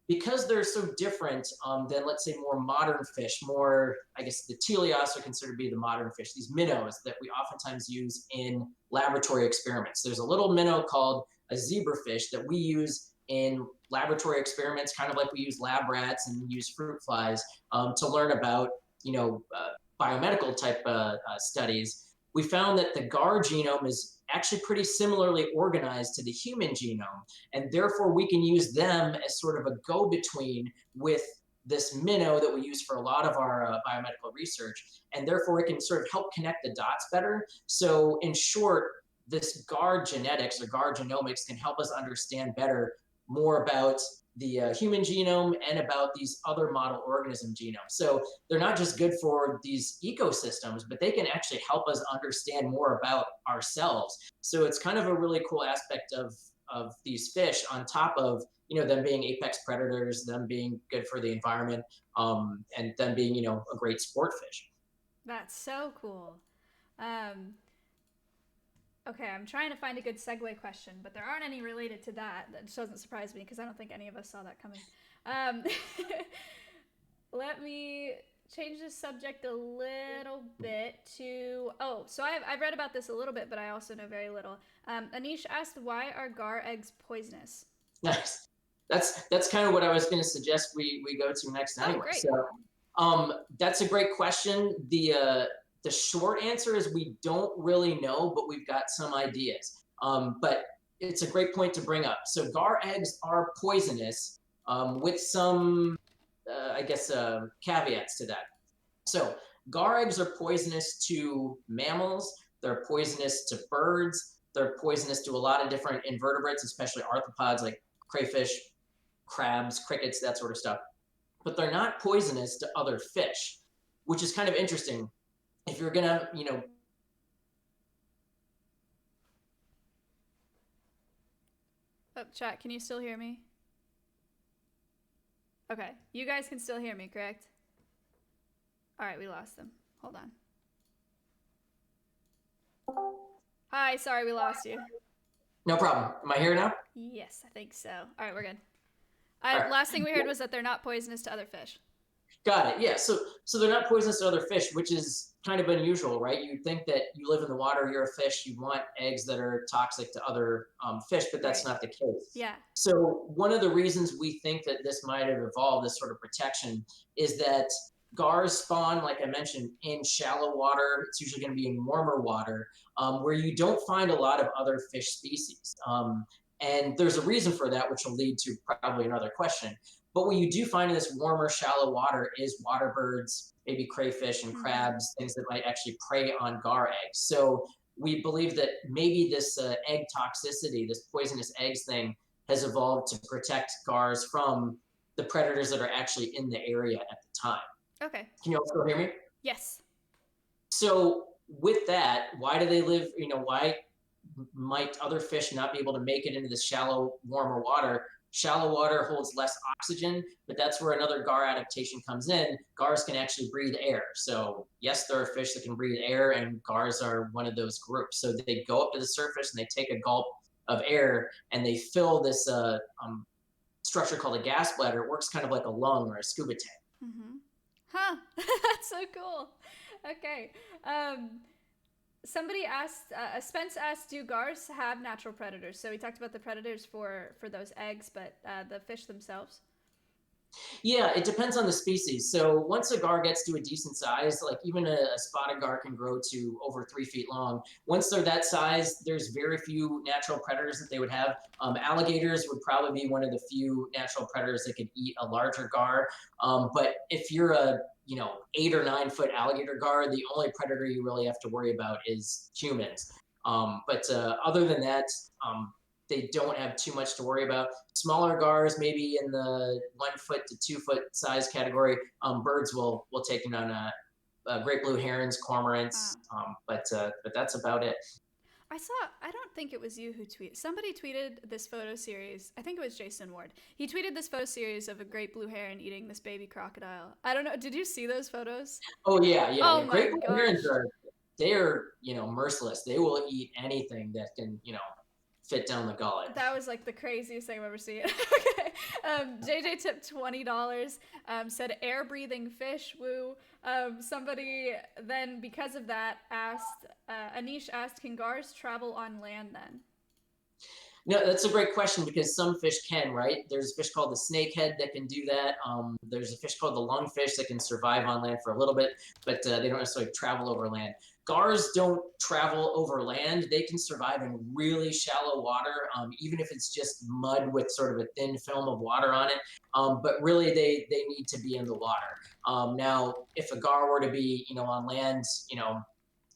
Because they're so different than, let's say, more modern fish, I guess the teleosts are considered to be the modern fish, these minnows that we oftentimes use in laboratory experiments. There's a little minnow called a zebrafish that we use in laboratory experiments, kind of like we use lab rats and use fruit flies to learn about, biomedical type studies. We found that the GAR genome is actually pretty similarly organized to the human genome, and therefore we can use them as sort of a go-between with this minnow that we use for a lot of our biomedical research, and therefore it can sort of help connect the dots better. So in short, this GAR genetics or GAR genomics can help us understand better more about the human genome and about these other model organism genomes. So they're not just good for these ecosystems, but they can actually help us understand more about ourselves. So it's kind of a really cool aspect of these fish, on top of them being apex predators, them being good for the environment, and them being a great sport fish. That's so cool. Okay, I'm trying to find a good segue question, but there aren't any related to that. That just doesn't surprise me because I don't think any of us saw that coming. Let me change the subject a little bit to... so I've read about this a little bit, but I also know very little. Anish asked, why are gar eggs poisonous? Nice. That's kind of what I was going to suggest we go to next anyway. Great. So that's a great question. The short answer is we don't really know, but we've got some ideas. But it's a great point to bring up. So gar eggs are poisonous, with some, I guess, caveats to that. So gar eggs are poisonous to mammals. They're poisonous to birds. They're poisonous to a lot of different invertebrates, especially arthropods like crayfish, crabs, crickets, that sort of stuff. But they're not poisonous to other fish, which is kind of interesting. If you're gonna, Oh, chat, can you still hear me? Okay, you guys can still hear me, correct? All right, we lost them. Hold on. Hi, sorry we lost you. no problem. Am I here now? Yes, I think so. All right, we're good. Right. Last thing we heard was that they're not poisonous to other fish. Got it. Yeah. So they're not poisonous to other fish, which is kind of unusual, right? You'd think that you live in the water, you're a fish, you want eggs that are toxic to other fish, but that's Right. not the case. Yeah. So one of the reasons we think that this might have evolved, this sort of protection, is that gars spawn, like I mentioned, in shallow water. It's usually going to be in warmer water, where you don't find a lot of other fish species. And there's a reason for that, which will lead to probably another question. But what you do find in this warmer, shallow water is water birds, maybe crayfish and crabs, things that might actually prey on gar eggs. So we believe that maybe this egg toxicity, this poisonous eggs thing, has evolved to protect gars from the predators that are actually in the area at the time. Okay. Can you also hear me? Yes. So with that, why do they live? Why might other fish not be able to make it into the shallow, warmer water? Shallow water holds less oxygen, but that's where another gar adaptation comes in. Gars can actually breathe air. So yes, there are fish that can breathe air, and gars are one of those groups. So they go up to the surface and they take a gulp of air and they fill this structure called a gas bladder. It works kind of like a lung or a scuba tank. Mm-hmm. Huh. That's so cool. Okay. Somebody asked, Spence asked, do gars have natural predators? So we talked about the predators for those eggs, but the fish themselves? Yeah, it depends on the species. So once a gar gets to a decent size, like even a spotted gar can grow to over 3 feet long. Once they're that size, there's very few natural predators that they would have. Alligators would probably be one of the few natural predators that could eat a larger gar. But if you're a 8 or 9 foot alligator gar, the only predator you really have to worry about is humans. But other than that, they don't have too much to worry about. Smaller gars, maybe in the 1 foot to 2 foot size category, birds will take them down. Great blue herons, cormorants, but that's about it. I don't think it was you who tweeted. Somebody tweeted this photo series. I think it was Jason Ward. He tweeted this photo series of a great blue heron eating this baby crocodile. I don't know. Did you see those photos? Oh yeah. Oh my Great blue herons gosh. they're merciless. They will eat anything that can fit down the gullet. That was like the craziest thing I've ever seen. Okay. JJ tipped $20. Said air breathing fish. Woo. Somebody then, because of that, asked. Anish asked, "Can gars travel on land then?" No, that's a great question because some fish can, right? There's a fish called the snakehead that can do that. There's a fish called the lungfish that can survive on land for a little bit, but they don't necessarily travel over land. Gars don't travel over land. They can survive in really shallow water, even if it's just mud with sort of a thin film of water on it. But really, they need to be in the water. Now, if a gar were to be, on land,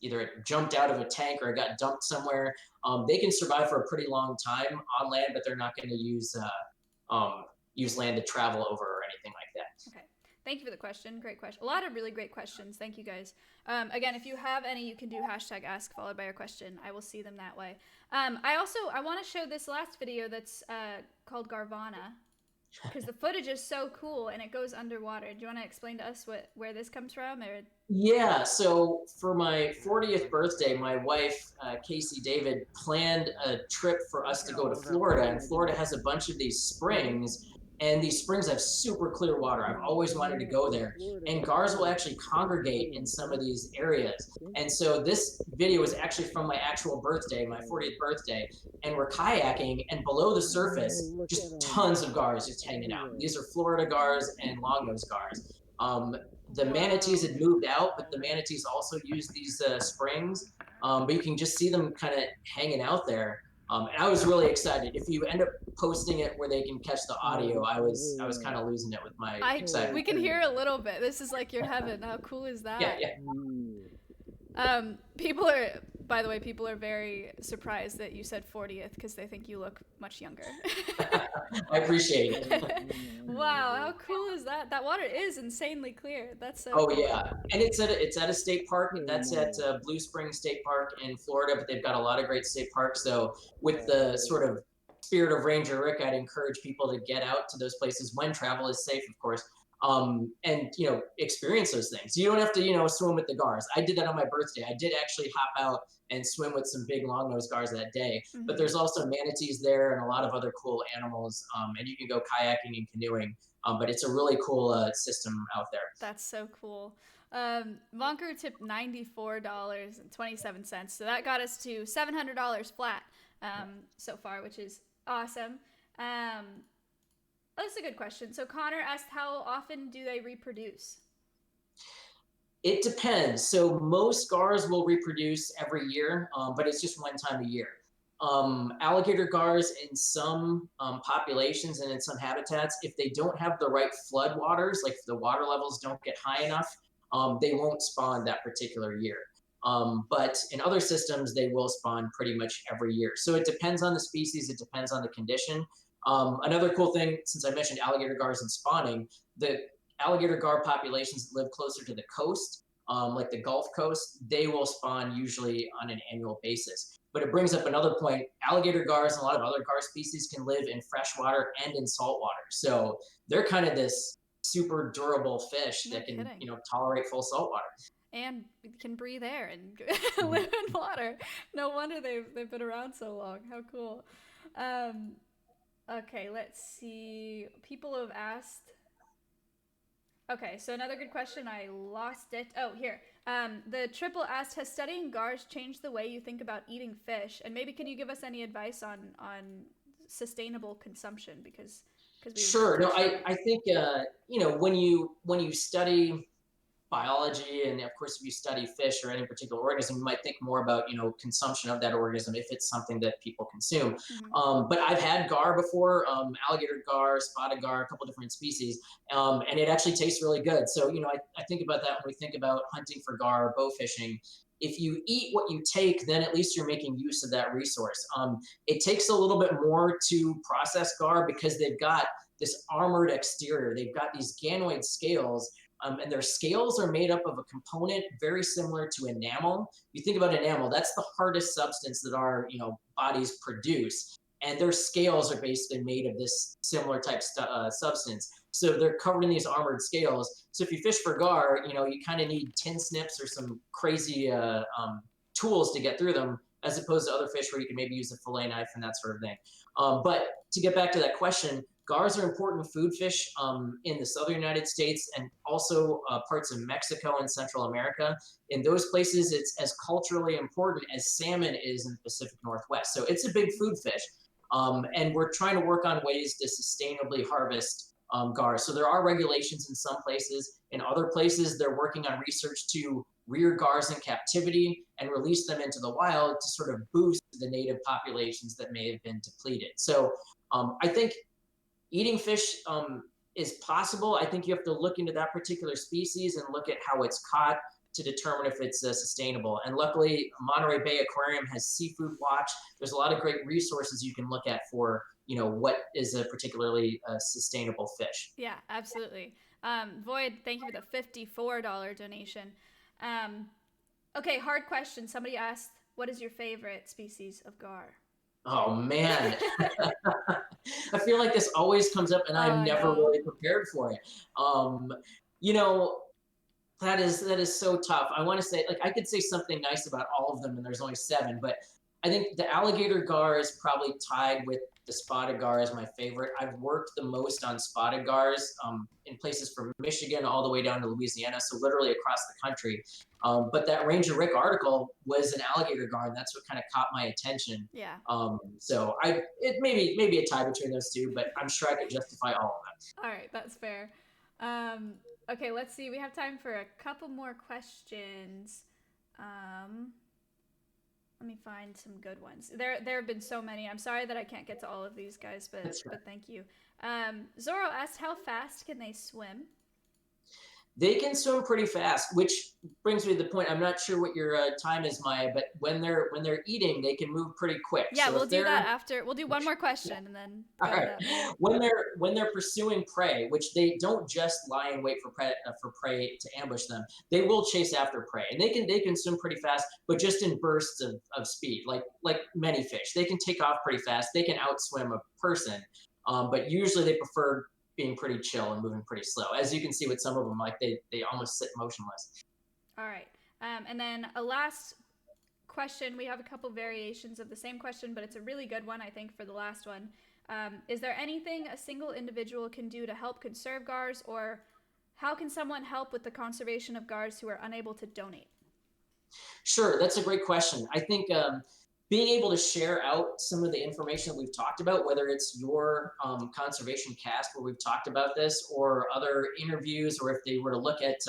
either it jumped out of a tank or it got dumped somewhere, they can survive for a pretty long time on land, but they're not going to use land to travel over or anything like that. Okay. Thank you for the question. Great question. A lot of really great questions. Thank you guys. Again, if you have any, you can do #ask followed by your question. I will see them that way. I want to show this last video that's called Garvana because the footage is so cool and it goes underwater. Do you want to explain to us where this comes from? Or... Yeah, so for my 40th birthday, my wife, Casey David, planned a trip for us to go to Florida. And Florida has a bunch of these springs, and these springs have super clear water. I've always wanted to go there. And gars will actually congregate in some of these areas. And so this video is actually from my actual birthday, my 40th birthday. And we're kayaking, and below the surface, just tons of gars just hanging out. These are Florida gars and longnose gars. The manatees had moved out, but the manatees also use these springs. But you can just see them kind of hanging out there. And I was really excited. If you end up posting it where they can catch the audio, I was kind of losing it with my We excitement. can hear a little bit. This is like your heaven. How cool is Yeah, that? yeah. People are, by the way, people are very surprised that you said 40th because they think you look much younger. I appreciate it. Wow, how cool is that? That water is insanely clear. That's so Oh cool. yeah, and it's at a state park. That's at Blue Springs State Park in Florida, but they've got a lot of great state parks. So with the sort of spirit of Ranger Rick, I'd encourage people to get out to those places when travel is safe, of course, and experience those things. You don't have to swim with the gars. I did that on my birthday. I did actually hop out and swim with some big long-nosed gars that day. But there's also manatees there and a lot of other cool animals, and you can go kayaking and canoeing. But it's a really cool system out there. That's so cool. Vonker tipped $94.27, so that got us to $700 flat so far, which is awesome. That's a good question. So Connor asked, how often do they reproduce? It depends. So most gars will reproduce every year, but it's just one time a year. Alligator gars in some populations and in some habitats, if they don't have the right flood waters, like if the water levels don't get high enough, they won't spawn that particular year. But in other systems, they will spawn pretty much every year. So it depends on the species, it depends on the condition. Another cool thing, since I mentioned alligator gars and spawning, the alligator gar populations that live closer to the coast, like the Gulf Coast, they will spawn usually on an annual basis. But it brings up another point. Alligator gars and a lot of other gar species can live in freshwater and in saltwater. So they're kind of this super durable fish that can, tolerate full saltwater. And can breathe air and live in water. No wonder they've been around so long. How cool. Okay, let's see. People have asked. Okay, so another good question. I lost it. Oh, here. The triple asked, has studying gars changed the way you think about eating fish? And maybe can you give us any advice on sustainable consumption? Because we Sure. No, I think when you study biology, and of course if you study fish or any particular organism, you might think more about consumption of that organism if it's something that people consume. But I've had gar before, alligator gar, spotted gar, a couple different species, and it actually tastes really good. So I think about that when we think about hunting for gar, bow fishing. If you eat what you take, then at least you're making use of that resource. It takes a little bit more to process gar because they've got this armored exterior. They've got these ganoid scales, and their scales are made up of a component very similar to enamel. You think about enamel, that's the hardest substance that our bodies produce. And their scales are basically made of this similar type substance. So they're covered in these armored scales. So if you fish for gar, you kind of need tin snips or some crazy tools to get through them, as opposed to other fish where you can maybe use a fillet knife and that sort of thing. But to get back to that question, gars are important food fish in the southern United States and also parts of Mexico and Central America. In those places, it's as culturally important as salmon is in the Pacific Northwest. So it's a big food fish. And we're trying to work on ways to sustainably harvest gars. So there are regulations in some places. In other places, they're working on research to rear gars in captivity and release them into the wild to sort of boost the native populations that may have been depleted. So I think eating fish is possible. I think you have to look into that particular species and look at how it's caught to determine if it's sustainable. And luckily, Monterey Bay Aquarium has Seafood Watch. There's a lot of great resources you can look at for what is a particularly sustainable fish. Yeah, absolutely. Void, thank you for the $54 donation. Okay, hard question. Somebody asked, what is your favorite species of gar? Oh man, I feel like this always comes up, and I'm never really prepared for it. You know, that is so tough. I want to say, like, I could say something nice about all of them, and there's only 7, but I think the alligator gar is probably tied with the spotted gar as my favorite. I've worked the most on spotted gars in places from Michigan all the way down to Louisiana, so literally across the country. But that Ranger Rick article was an alligator gar, and that's what kind of caught my attention. Yeah. So it maybe a tie between those two, but I'm sure I could justify all of them. All right, that's fair. Okay, let's see. We have time for a couple more questions. Let me find some good ones. There have been so many. I'm sorry that I can't get to all of these guys, but thank you. Zorro asked, how fast can they swim? They can swim pretty fast, which brings me to the point. I'm not sure what your time is, Maya, but when they're eating, they can move pretty quick. Yeah, so we'll do that after. We'll do one more question and then go all right. to that. When they're pursuing prey, which they don't just lie in wait for prey to ambush them, they will chase after prey, and they can swim pretty fast, but just in bursts of speed, like many fish. They can take off pretty fast. They can outswim a person, but usually they prefer being pretty chill and moving pretty slow. As you can see with some of them, like they almost sit motionless. All right. And then a last question. We have a couple variations of the same question, but it's a really good one, I think, for the last one. Is there anything a single individual can do to help conserve gars, or how can someone help with the conservation of gars who are unable to donate? Sure, that's a great question. I think being able to share out some of the information that we've talked about, whether it's your conservation cast where we've talked about this, or other interviews, or if they were to look at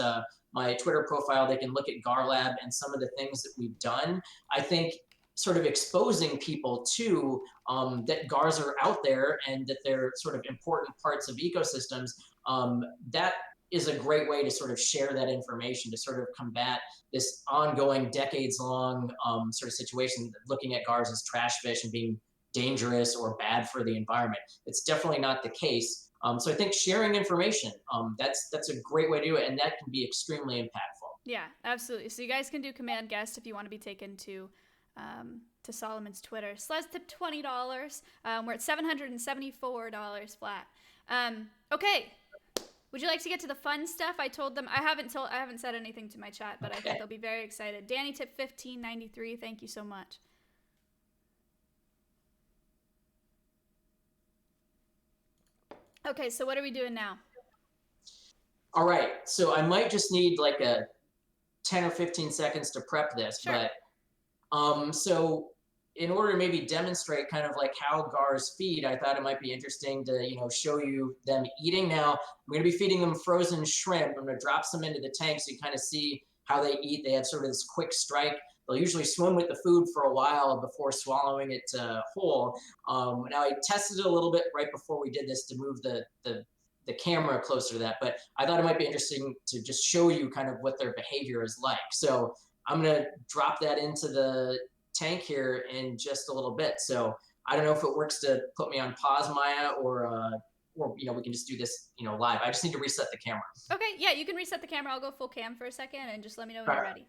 my Twitter profile, they can look at GarLab and some of the things that we've done. I think sort of exposing people to that gars are out there and that they're sort of important parts of ecosystems, that is a great way to sort of share that information, to sort of combat this ongoing decades long sort of situation, looking at gars as trash fish and being dangerous or bad for the environment. It's definitely not the case. So I think sharing information, that's a great way to do it, and that can be extremely impactful. Yeah, absolutely. So you guys can do command guest if you want to be taken to Soloman's Twitter. Slez tip $20. We're at $774 flat. Okay. Would you like to get to the fun stuff? I told them I haven't said anything to my chat, but okay. I think they'll be very excited. Danny tip $15.93. Thank you so much. Okay, so what are we doing now? All right, so I might just need like a 10 or 15 seconds to prep this, sure. But so in order to maybe demonstrate kind of like how gars feed, I thought it might be interesting to, show you them eating. Now, I'm going to be feeding them frozen shrimp. I'm going to drop some into the tank so you kind of see how they eat. They have sort of this quick strike. They'll usually swim with the food for a while before swallowing it whole. Now, I tested it a little bit right before we did this to move the camera closer to that, but I thought it might be interesting to just show you kind of what their behavior is like. So I'm going to drop that into the tank here in just a little bit. So I don't know if it works to put me on pause, Maya, or we can just do this live. I just need to reset the camera. Okay, yeah, you can reset the camera. I'll go full cam for a second and just let me know when you're ready.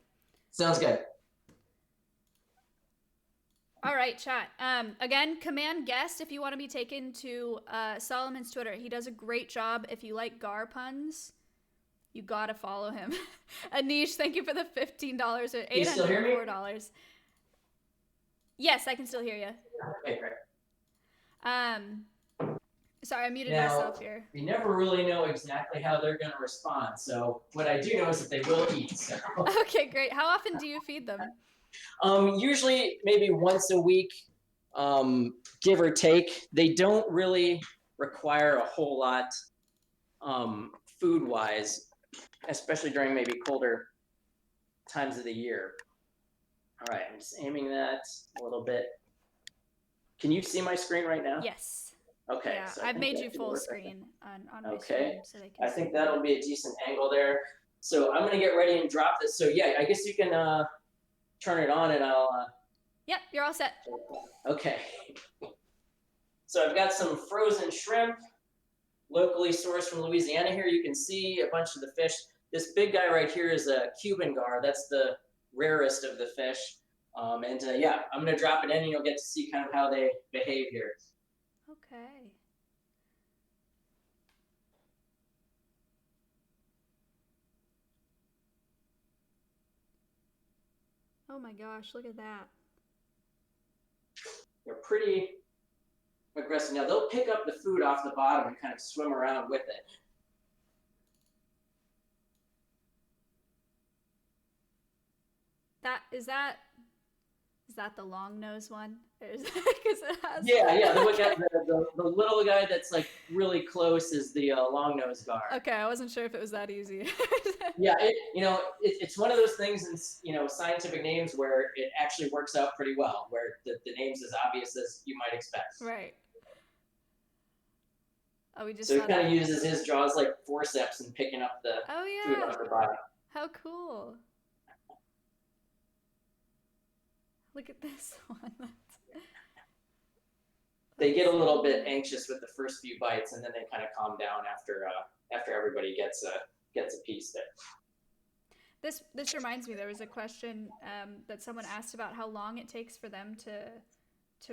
Sounds good. All right, chat. Again, command guest if you want to be taken to Soloman's Twitter. He does a great job. If you like gar puns, you gotta follow him. Anish, thank you for the $15 or $804. Yes, I can still hear you. Okay, great. Sorry, I muted myself here. We never really know exactly how they're going to respond. So what I do know is that they will eat. So. Okay, great. How often do you feed them? Usually maybe once a week, give or take. They don't really require a whole lot food-wise, especially during maybe colder times of the year. All right, I'm just aiming that a little bit. Can you see my screen right now? Yes. Okay. Yeah, so I've made you full screen on my screen so they can I think that'll be a decent angle there. So I'm going to get ready and drop this. So yeah, I guess you can turn it on and I'll... Yep, you're all set. Okay. So I've got some frozen shrimp, locally sourced from Louisiana here. You can see a bunch of the fish. This big guy right here is a Cuban gar. That's the rarest of the fish. Yeah, I'm going to drop it in and you'll get to see kind of how they behave here. Okay. Oh my gosh, look at that. They're pretty aggressive. Now they'll pick up the food off the bottom and kind of swim around with it. Is Is that the long nose one? Because it has. Yeah. The little guy that's like really close is the long-nosed gar. Okay, I wasn't sure if it was that easy. Yeah, it's one of those things in scientific names where it actually works out pretty well, where the name's as obvious as you might expect. Right. Oh, we just So he saw kind that. of uses his jaws like forceps in picking up the food yeah. off the body. How cool. Look at this one. They get a little bit anxious with the first few bites, and then they kind of calm down after everybody gets a piece there. This reminds me, there was a question that someone asked about how long it takes for them to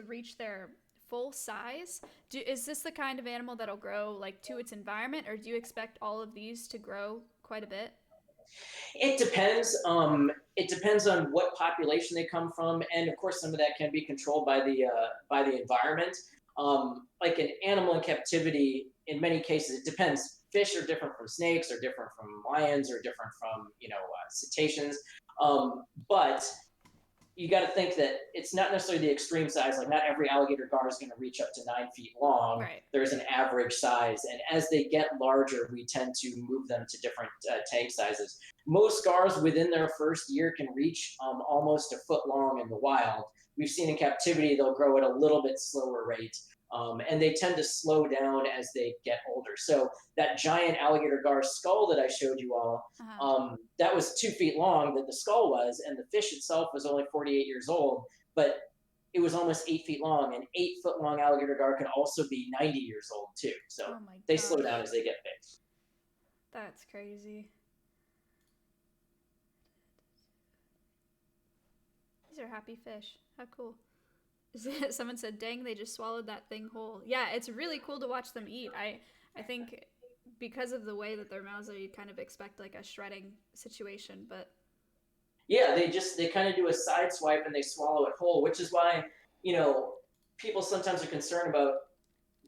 reach their full size. Is this the kind of animal that'll grow like to its environment, or do you expect all of these to grow quite a bit? It depends. It depends on what population they come from, and of course, some of that can be controlled by the environment. Like an animal in captivity, in many cases, it depends. Fish are different from snakes, or different from lions, or different from cetaceans. But you got to think that it's not necessarily the extreme size. Like not every alligator gar is going to reach up to 9 feet long. Right. There's an average size, and as they get larger, we tend to move them to different tank sizes. Most gars within their first year can reach almost a foot long in the wild. We've seen in captivity they'll grow at a little bit slower rate. And they tend to slow down as they get older. So that giant alligator gar skull that I showed you all, that was 2 feet long, that the skull was, and the fish itself was only 48 years old, but it was almost 8 feet long. An 8 foot long alligator gar can also be 90 years old too. So they slow down as they get big. That's crazy. These are happy fish. How cool. Someone said, dang, they just swallowed that thing whole. Yeah, it's really cool to watch them eat. I think because of the way that their mouths are, you'd kind of expect like a shredding situation, but yeah, they kind of do a side swipe and they swallow it whole, which is why people sometimes are concerned about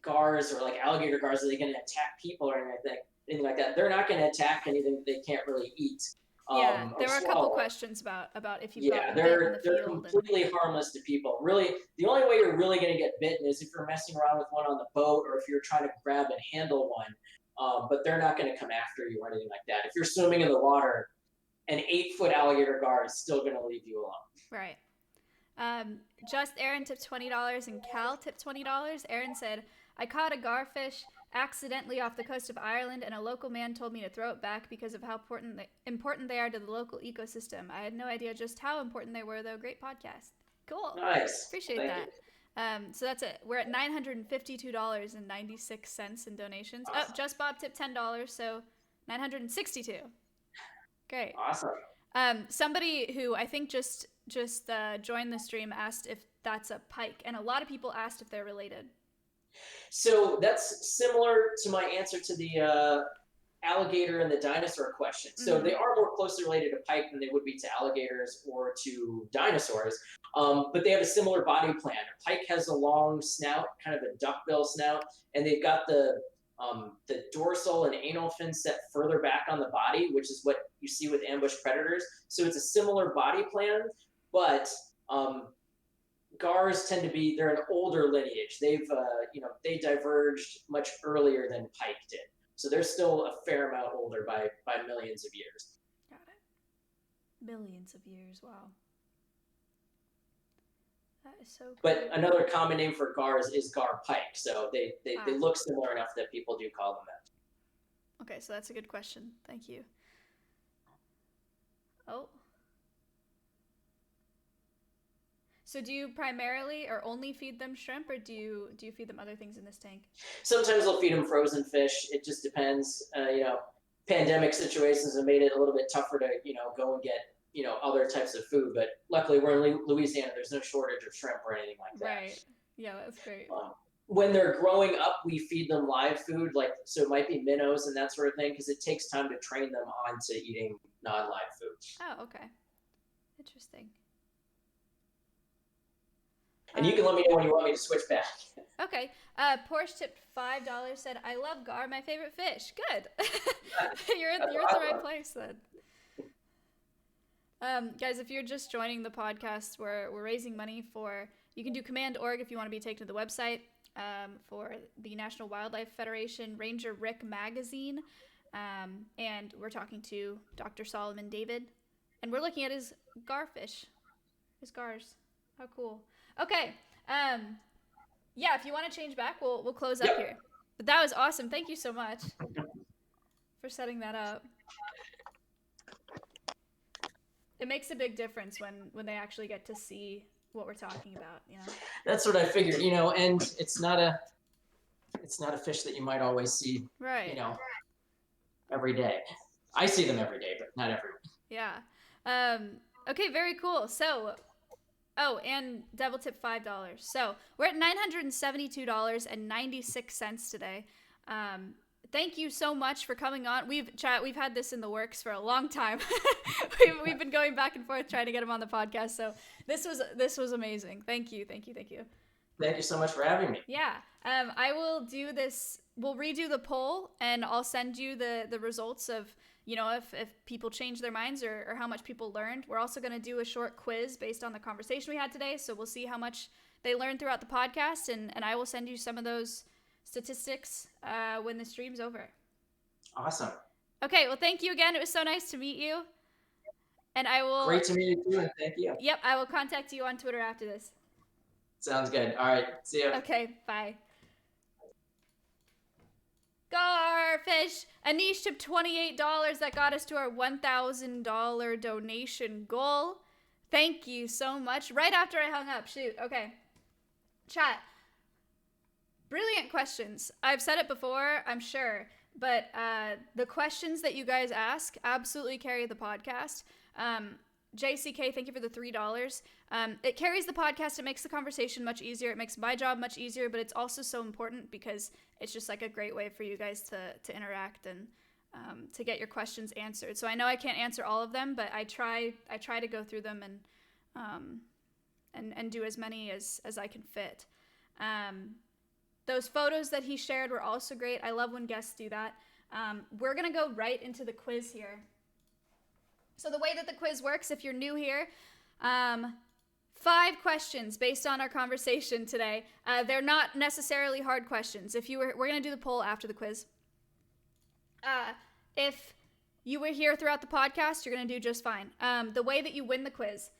gars or like alligator gars. Are they going to attack people or anything like that? They're not going to attack anything they can't really eat. Yeah, there were a couple questions about if you've got bit in the field. They're completely harmless to people. Really, the only way you're really going to get bitten is if you're messing around with one on the boat, or if you're trying to grab and handle one. But they're not going to come after you or anything like that. If you're swimming in the water, an 8-foot alligator gar is still going to leave you alone. Right. Just Aaron tipped $20 and Cal tipped $20. Aaron said, I caught a garfish accidentally off the coast of Ireland, and a local man told me to throw it back because of how important they are to the local ecosystem. I had no idea just how important they were, though. Great podcast. Cool. Nice. Appreciate Thank that. So that's it. We're at $952.96 in donations. Awesome. Oh, just Bob tipped $10, so $962. Great. Awesome. Somebody who I think just joined the stream asked if that's a pike, and a lot of people asked if they're related. So that's similar to my answer to the alligator and the dinosaur question. So they are more closely related to pike than they would be to alligators or to dinosaurs, but they have a similar body plan. A pike has a long snout, kind of a duckbill snout, and they've got the dorsal and anal fins set further back on the body, which is what you see with ambush predators. So it's a similar body plan, but gars tend to be, they're an older lineage. They diverged much earlier than pike did. So they're still a fair amount older by millions of years. Got it. Millions of years, wow. That is so cool. But another common name for gars is gar pike. So they look similar enough that people do call them that. Okay, so that's a good question. Thank you. Oh. So do you primarily or only feed them shrimp, or do you feed them other things in this tank? Sometimes they'll feed them frozen fish. It just depends. Pandemic situations have made it a little bit tougher to go and get other types of food. But luckily we're in Louisiana. There's no shortage of shrimp or anything like that. Right. Yeah, that's great. When they're growing up, we feed them live food, so it might be minnows and that sort of thing, because it takes time to train them onto eating non-live food. Oh, okay. Interesting. And you can let me know when you want me to switch back. Okay. Porsche tipped $5, said, I love gar, my favorite fish. Good. You're at the right place then. Guys, if you're just joining the podcast, we're raising money for, you can do Command.org if you want to be taken to the website, for the National Wildlife Federation Ranger Rick magazine. And we're talking to Dr. Soloman David, and we're looking at his garfish, his gars. How cool. Okay. Yeah, if you want to change back, we'll close up here. But that was awesome. Thank you so much for setting that up. It makes a big difference when they actually get to see what we're talking about, you know? That's what I figured, you know, and it's not a fish that you might always see, Right. you know, every day. I see them every day, but not everyone. Yeah. Okay, very cool. So, oh, and Devil Tip $5. So we're at $972.96 today. Thank you so much for coming on. We've had this in the works for a long time. we've been going back and forth trying to get him on the podcast. So this was amazing. Thank you. Thank you so much for having me. Yeah. I will do this. We'll redo the poll, and I'll send you the results of, you know, if people change their minds or how much people learned. We're also going to do a short quiz based on the conversation we had today. So we'll see how much they learned throughout the podcast, and I will send you some of those statistics when the stream's over. Awesome. Okay, well, thank you again. It was so nice to meet you. And I will... Great to meet you too, and thank you. Yep, I will contact you on Twitter after this. Sounds good. All right, see ya. Okay, bye. Garfish! Anish tipped $28. That got us to our $1,000 donation goal. Thank you so much. Right after I hung up. Shoot. Okay. Chat. Brilliant questions. I've said it before, I'm sure, but the questions that you guys ask absolutely carry the podcast. JCK, thank you for the $3. It carries the podcast. It makes the conversation much easier. It makes my job much easier, but it's also so important because it's just like a great way for you guys to interact and to get your questions answered. So I know I can't answer all of them, but I try to go through them and do as many as I can fit. Those photos that he shared were also great. I love when guests do that. We're going to go right into the quiz here. So the way that the quiz works, if you're new here, 5 questions based on our conversation today. They're not necessarily hard questions. We're going to do the poll after the quiz. If you were here throughout the podcast, you're going to do just fine. The way that you win the quiz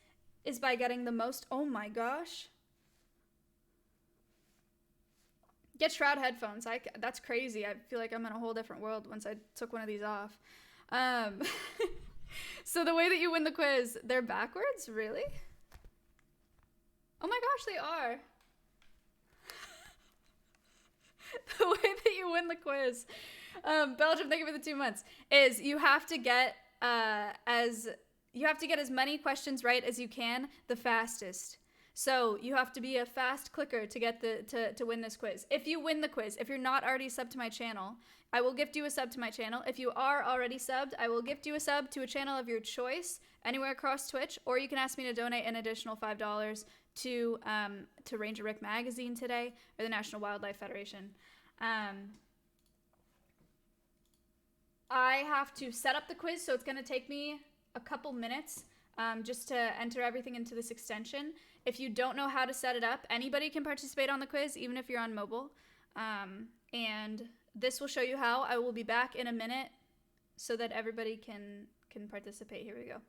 is by getting the most... Oh my gosh. Get Shroud headphones. That's crazy. I feel like I'm in a whole different world once I took one of these off. So the way that you win the quiz, they're backwards? Really? Oh my gosh, they are. The way that you win the quiz, Belgium, thank you for the 2 months, is you have to get as many questions right as you can the fastest. So you have to be a fast clicker to get to win this quiz. If you win the quiz, if you're not already subbed to my channel, I will gift you a sub to my channel. If you are already subbed, I will gift you a sub to a channel of your choice anywhere across Twitch, or you can ask me to donate an additional $5 to Ranger Rick magazine today, or the National Wildlife Federation. I have to set up the quiz, so it's going to take me a couple minutes just to enter everything into this extension. If you don't know how to set it up, anybody can participate on the quiz, even if you're on mobile. And this will show you how. I will be back in a minute so that everybody can participate. Here we go.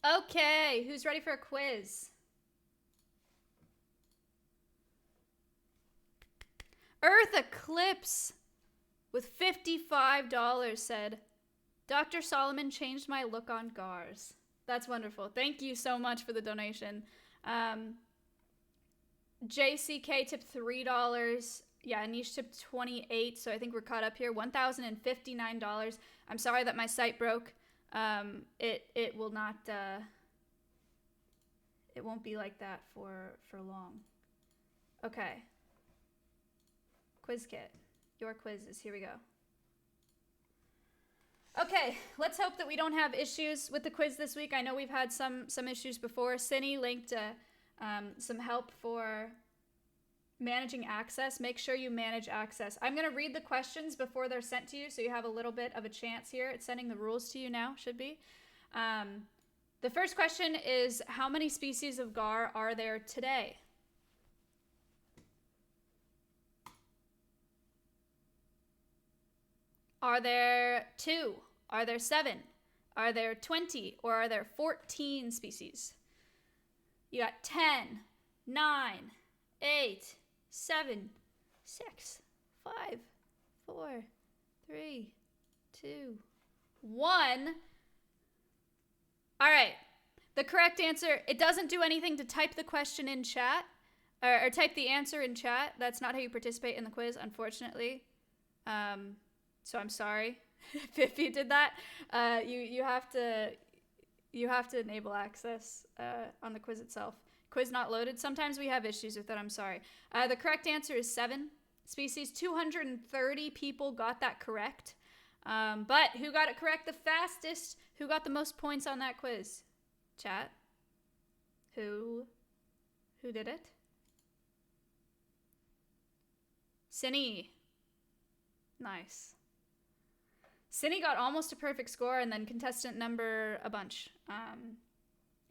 Okay, who's ready for a quiz? Earth Eclipse with $55 said, Dr. Soloman changed my look on GARs. That's wonderful. Thank you so much for the donation. JCK tipped $3. Yeah, Anish tipped $28, so I think we're caught up here. $1,059. I'm sorry that my site broke. It will not, it won't be like that for long. Okay. Quiz kit. Your quizzes. Here we go. Okay, let's hope that we don't have issues with the quiz this week. I know we've had some issues before. Cindy linked some help for managing access. Make sure you manage access. I'm going to read the questions before they're sent to you, so you have a little bit of a chance here. It's sending the rules to you now, should be. The first question is, how many species of gar are there today? Are there 2? Are there 7? Are there 20? Or are there 14 species? You got 10, 9, 8, 7, 6, 5, 4, 3, 2, 1. All right. The correct answer, it doesn't do anything to type the question in chat or type the answer in chat. That's not how you participate in the quiz, unfortunately. So I'm sorry if you did that. You have to enable access on the quiz itself. Quiz not loaded. Sometimes we have issues with it. I'm sorry. The correct answer is 7 species. 230 people got that correct. But who got it correct the fastest? Who got the most points on that quiz? Chat. Who did it? Cindy. Nice. Cindy got almost a perfect score, and then contestant number a bunch.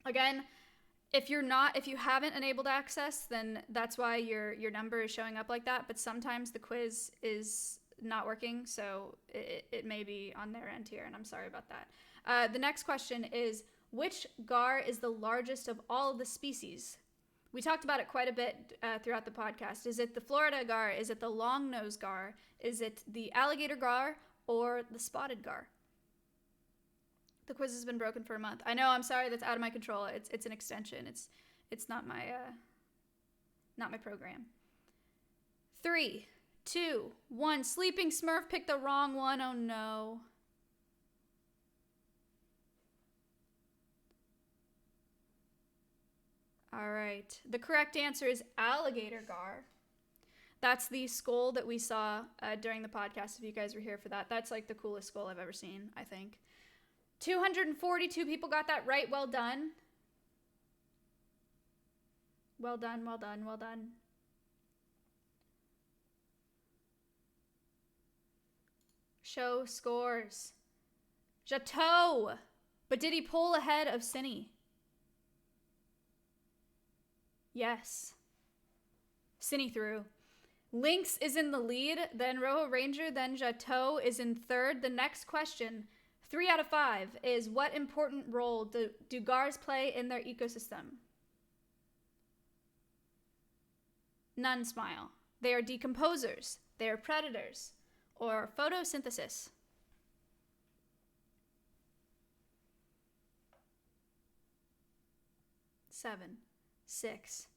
Again, if you haven't enabled access, then that's why your number is showing up like that. But sometimes the quiz is not working, so it may be on their end here, and I'm sorry about that. The next question is, which gar is the largest of all of the species? We talked about it quite a bit throughout the podcast. Is it the Florida gar? Is it the long-nosed gar? Is it the alligator gar? Or the spotted gar? The quiz has been broken for a month. I know, I'm sorry, that's out of my control. It's an extension. It's not my program. 3, 2, 1. Sleeping Smurf picked the wrong one. Oh no. All right. The correct answer is alligator gar. That's the skull that we saw during the podcast, if you guys were here for that. That's like the coolest skull I've ever seen, I think. 242 people got that right. Well done. Well done, well done, well done. Show scores. Chateau. But did he pull ahead of Cindy? Yes. Cindy threw. Lynx is in the lead, then Rojo Ranger, then Chateau is in third. The next question, 3 out of 5, is what important role do gars play in their ecosystem? None smile. They are decomposers, they are predators, or photosynthesis. Seven, 6.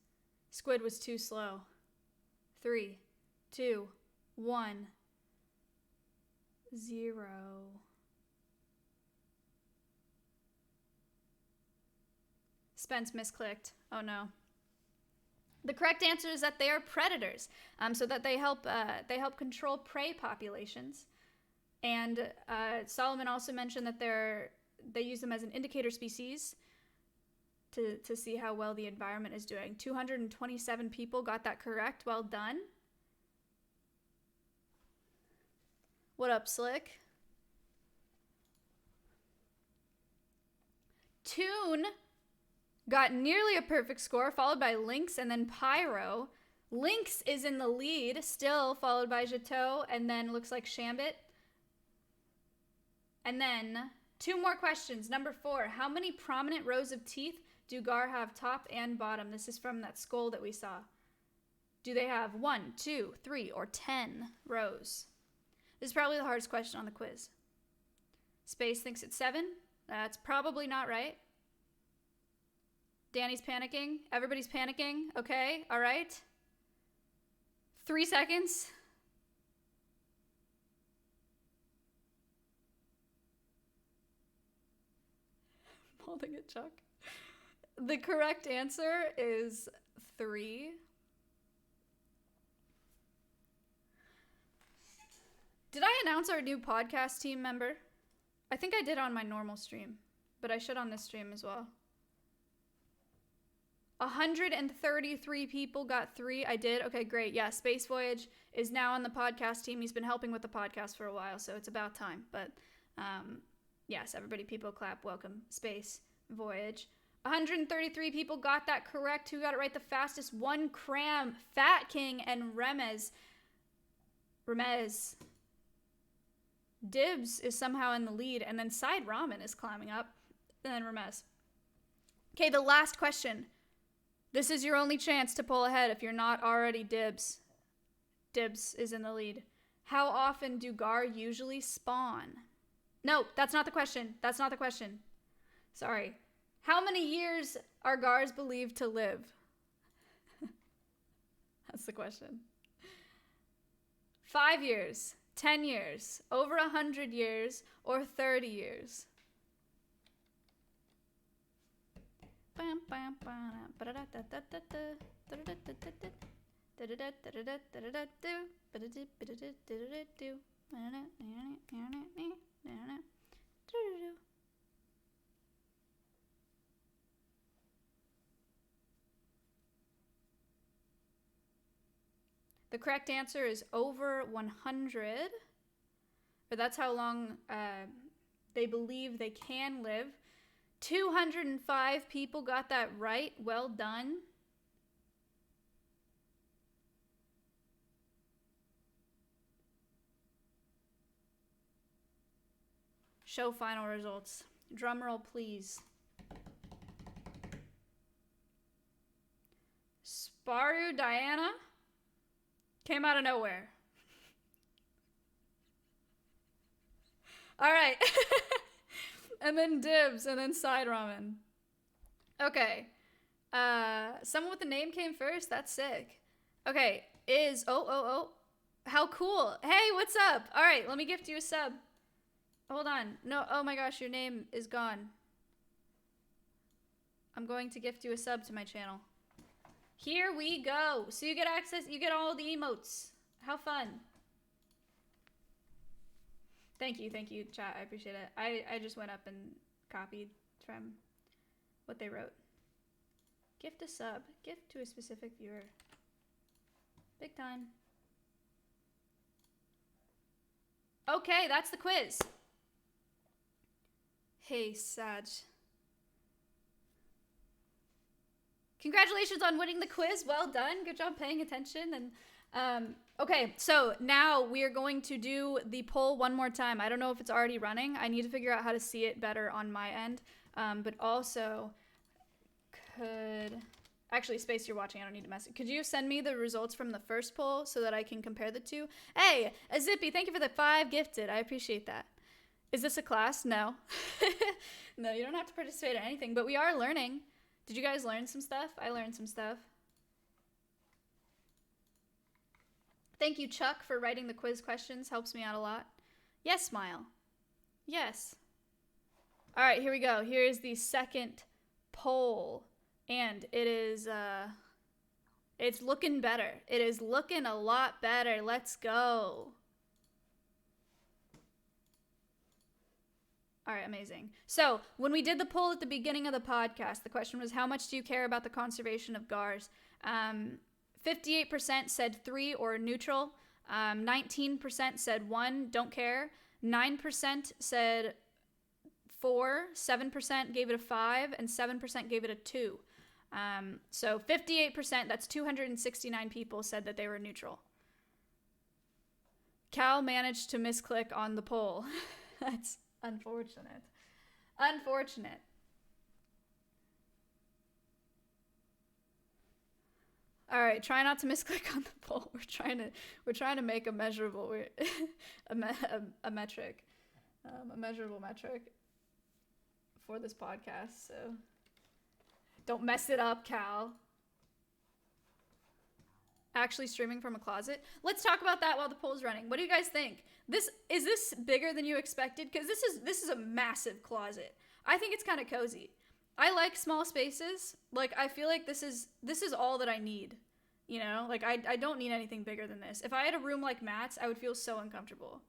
Squid was too slow. 3, 2, 1, 0. Spence misclicked. Oh no. The correct answer is that they are predators, so that they help control prey populations. And Solomon also mentioned that they use them as an indicator species to see how well the environment is doing. 227 people got that correct. Well done. What up, Slick? Toon got nearly a perfect score, followed by Lynx and then Pyro. Lynx is in the lead, still followed by Chateau, and then looks like Shambit. And then 2 more questions. Number 4, how many prominent rows of teeth do gar have, top and bottom? This is from that skull that we saw. Do they have 1, 2, 3, or 10 rows? This is probably the hardest question on the quiz. Space thinks it's 7. That's probably not right. Danny's panicking. Everybody's panicking. Okay, all right. 3 seconds. I'm holding it, Chuck. The correct answer is 3. Did I announce our new podcast team member? I think I did on my normal stream, but I should on this stream as well. 133 people got 3. I did. Okay, great. Yeah, Space Voyage is now on the podcast team. He's been helping with the podcast for a while, so it's about time. But yes, everybody, people clap. Welcome, Space Voyage. 133 people got that correct. Who got it right the fastest? 1 Cram, Fat King, and Remez. Dibs is somehow in the lead, and then Side Ramen is climbing up, and then Remez. Okay, the last question. This is your only chance to pull ahead if you're not already Dibs. Dibs is in the lead. How often do gar usually spawn? No, that's not the question. That's not the question. Sorry. How many years are gars believed to live? That's the question. 5 years. 10 years, over 100 years, or 30 years. The correct answer is over 100. Or that's how long they believe they can live. 205 people got that right. Well done. Show final results. Drum roll, please. Sparu Diana came out of nowhere. All right. And then Dibs, and then Side Ramen. Okay. Someone with the name came first. That's sick. Okay. How cool. Hey, what's up? All right, let me gift you a sub. Hold on. No, oh my gosh, your name is gone. I'm going to gift you a sub to my channel. Here we go. So you get access, you get all the emotes. How fun. Thank you, chat. I appreciate it. I just went up and copied from what they wrote. Gift a sub. Gift to a specific viewer. Big time. Okay, that's the quiz. Hey, Saj. Congratulations on winning the quiz. Well done. Good job paying attention. And okay, so now we are going to do the poll one more time. I don't know if it's already running. I need to figure out how to see it better on my end. But also, actually, Space, you're watching. I don't need to mess it. Could you send me the results from the first poll so that I can compare the two? Hey, Zippy, thank you for the 5 gifted. I appreciate that. Is this a class? No. No, you don't have to participate in anything, but we are learning. Did you guys learn some stuff? I learned some stuff. Thank you, Chuck, for writing the quiz questions. Helps me out a lot. Yes, Smile. Yes. All right, here we go. Here is the second poll. And it is, it's looking better. It is looking a lot better. Let's go. All right, amazing. So when we did the poll at the beginning of the podcast, the question was, how much do you care about the conservation of gars? 58% said 3 or neutral. 19% said 1, don't care. 9% said 4. 7% gave it a 5, and 7% gave it a 2. So 58%, that's 269 people, said that they were neutral. Cal managed to misclick on the poll. That's unfortunate. Unfortunate. All right, try not to misclick on the poll. We're trying to make a measurable a metric, a measurable metric for this podcast. So don't mess it up, Cal. Actually streaming from a closet. Let's talk about that while the poll's running. What do you guys think? Is this bigger than you expected? Because this is a massive closet. I think it's kind of cozy. I like small spaces. Like, I feel like this is all that I need. You know, like I don't need anything bigger than this. If I had a room like Matt's, I would feel so uncomfortable.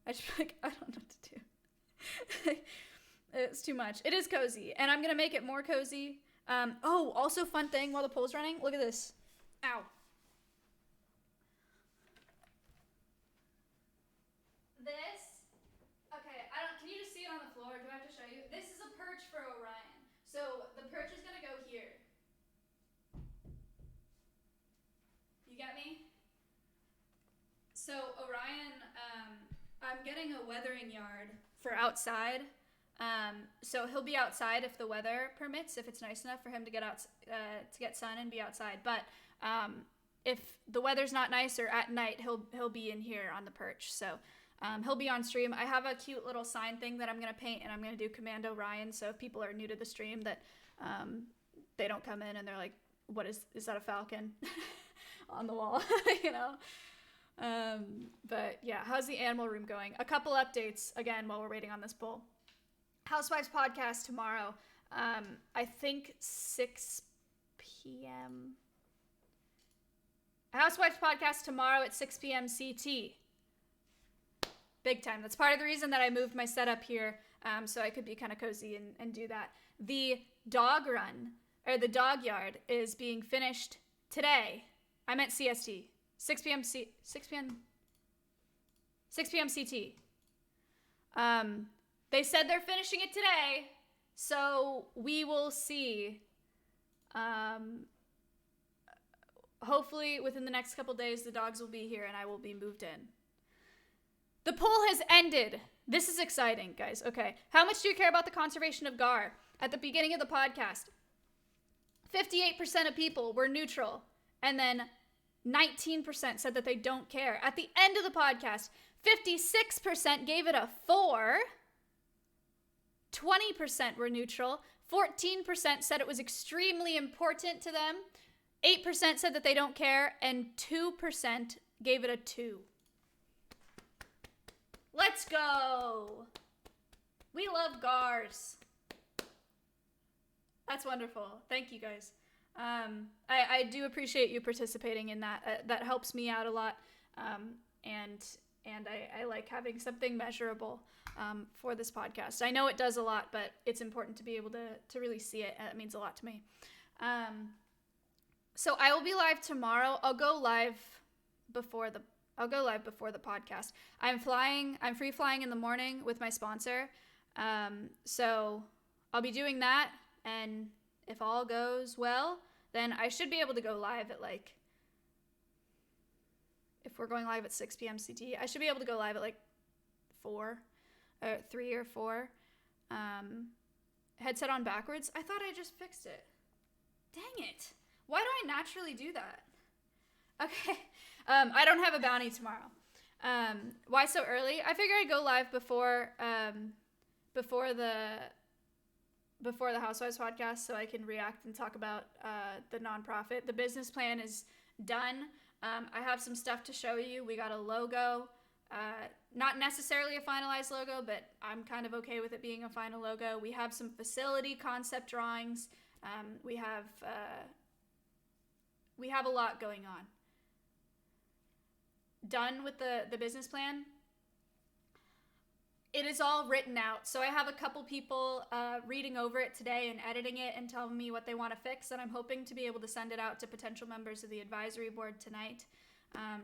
I just feel like I don't know what to do. It's too much. It is cozy, and I'm gonna make it more cozy. Oh, also fun thing while the poll's running. Look at this. Ow. This. Okay, can you just see it on the floor? Do I have to show you? This is a perch for Orion. So the perch is gonna go here. You get me? So Orion, I'm getting a weathering yard for outside. So he'll be outside if the weather permits, if it's nice enough for him to get out, to get sun and be outside. But if the weather's not nice or at night, he'll be in here on the perch. So he'll be on stream. I have a cute little sign thing that I'm gonna paint, and I'm gonna do Commando Ryan. So if people are new to the stream, that they don't come in and they're like, "What is that a falcon?" on the wall, you know. But yeah, how's the animal room going? A couple updates again while we're waiting on this poll. Housewives podcast tomorrow. I think 6 p.m. Housewives podcast tomorrow at 6 p.m. CT. Big time. That's part of the reason that I moved my setup here, so I could be kind of cozy and do that. The dog run, or the dog yard, is being finished today. I meant CST. 6 p.m. CT. They said they're finishing it today, so we will see. Hopefully within the next couple days, the dogs will be here and I will be moved in. The poll has ended. This is exciting, guys. Okay. How much do you care about the conservation of gar? At the beginning of the podcast, 58% of people were neutral, and then 19% said that they don't care. At the end of the podcast, 56% gave it a 4. 20% were neutral. 14% said it was extremely important to them. 8% said that they don't care. And 2% gave it a 2. Let's go. We love GARs. That's wonderful. Thank you, guys. I do appreciate you participating in that. That helps me out a lot. And I like having something measurable for this podcast. I know it does a lot, but it's important to be able to really see it. It means a lot to me. So I will be live tomorrow. I'll go live before the podcast. I'm free flying in the morning with my sponsor. So I'll be doing that, and if all goes well, then I should be able to go live at if we're going live at 6 p.m. CT, I should be able to go live at 3 or 4. Headset on backwards. I thought I just fixed it. Dang it. Why do I naturally do that? Okay. I don't have a bounty tomorrow. Why so early? I figure I'd go live before the Housewives podcast, so I can react and talk about the nonprofit. The business plan is done. I have some stuff to show you. We got a logo. Not necessarily a finalized logo, but I'm kind of okay with it being a final logo. We have some facility concept drawings. We have a lot going on. Done with the business plan. It is all written out. So I have a couple people reading over it today and editing it and telling me what they want to fix. And I'm hoping to be able to send it out to potential members of the advisory board tonight,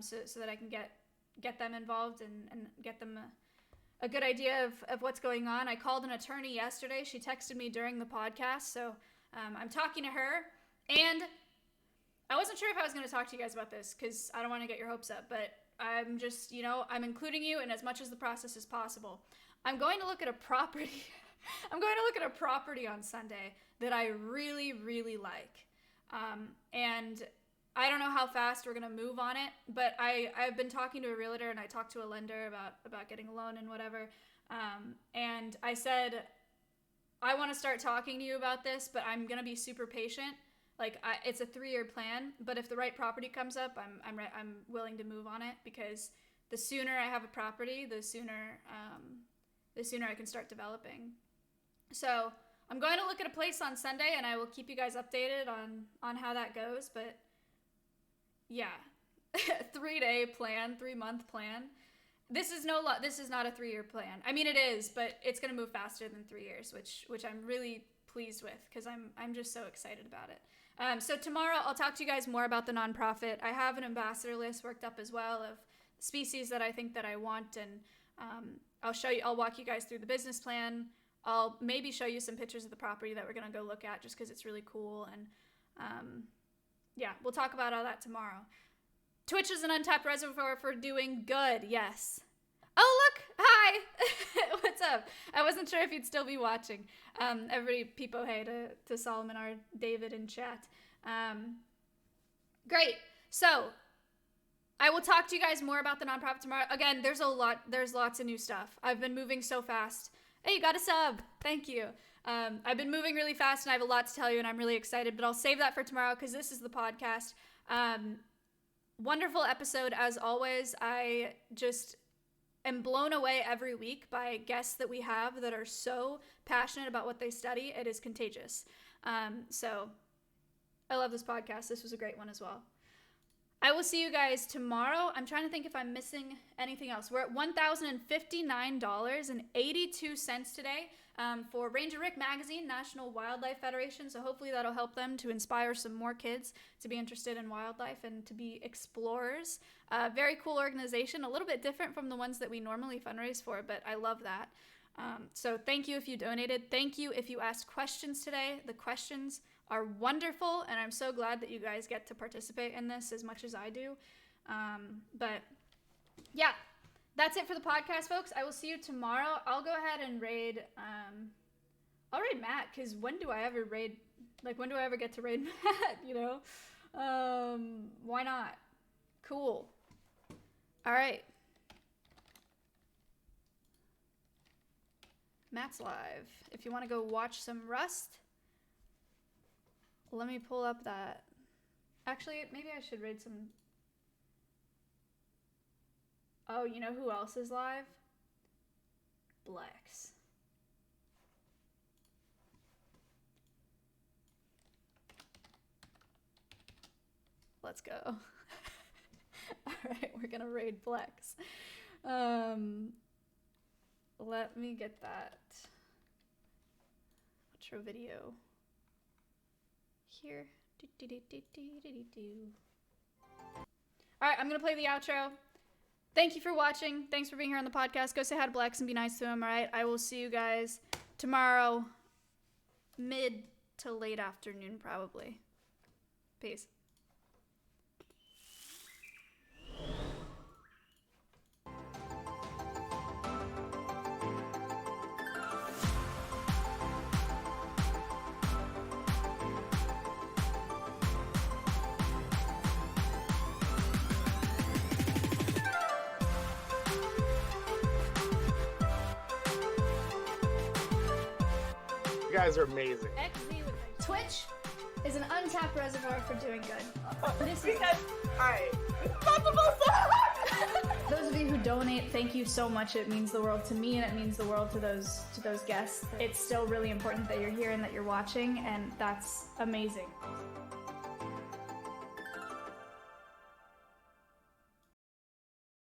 so that I can get them involved and get them a good idea of what's going on. I called an attorney yesterday. She texted me during the podcast. So I'm talking to her. And I wasn't sure if I was going to talk to you guys about this because I don't want to get your hopes up. But I'm just, I'm including you in as much as the process as possible. I'm going to look at a property. I'm going to look at a property on Sunday that I really, really like. And I don't know how fast we're going to move on it, but I've been talking to a realtor and I talked to a lender about getting a loan and whatever. And I said, I want to start talking to you about this, but I'm going to be super patient. Like it's a 3-year plan, but if the right property comes up, I'm willing to move on it, because the sooner I have a property, the sooner I can start developing. So I'm going to look at a place on Sunday, and I will keep you guys updated on how that goes. But yeah, 3-day plan, 3-month plan. This is not a 3-year plan. I mean, it is, but it's going to move faster than 3 years, which I'm really pleased with, because I'm just so excited about it. So tomorrow I'll talk to you guys more about the nonprofit. I have an ambassador list worked up as well of species that I think that I want, and I'll walk you guys through the business plan. I'll maybe show you some pictures of the property that we're going to go look at, just because it's really cool. And yeah, we'll talk about all that tomorrow. Twitch is an untapped reservoir for doing good. Yes. Oh, look. Hi. What's up? I wasn't sure if you'd still be watching. Everybody peepo hey to Soloman, or David in chat. Great. So I will talk to you guys more about the nonprofit tomorrow. Again, there's lots of new stuff. I've been moving so fast. Hey, you got a sub. Thank you. I've been moving really fast, and I have a lot to tell you, and I'm really excited, but I'll save that for tomorrow, because this is the podcast. Wonderful episode as always. I just am blown away every week by guests that we have that are so passionate about what they study. It is contagious. So I love this podcast. This was a great one as well. I will see you guys tomorrow. I'm trying to think if I'm missing anything else. We're at $1,059.82 today for Ranger Rick Magazine, National Wildlife Federation. So hopefully that'll help them to inspire some more kids to be interested in wildlife and to be explorers. Very cool organization, a little bit different from the ones that we normally fundraise for, but I love that. So thank you if you donated. Thank you if you asked questions today. The questions are wonderful, and I'm so glad that you guys get to participate in this as much as I do. But yeah, that's it for the podcast, folks. I will see you tomorrow. I'll go ahead and raid, I'll raid Matt, because when do I ever get to raid Matt, you know? Why not? Cool. All right. Matt's live. If you want to go watch some Rust, let me pull up that. Actually, maybe I should raid some. Oh, you know who else is live? Blex. Let's go. All right, we're gonna raid Blex. Let me get that outro video here. All right, I'm gonna play the outro. Thank you for watching. Thanks for being here on the podcast. Go say hi to Blex and be nice to him. All right, I will see you guys tomorrow, mid to late afternoon, probably. Peace. You guys are amazing. Twitch is an untapped reservoir for doing good. This is because hi. those of you who donate, thank you so much. It means the world to me, and it means the world to those guests. It's still really important that you're here and that you're watching, and that's amazing.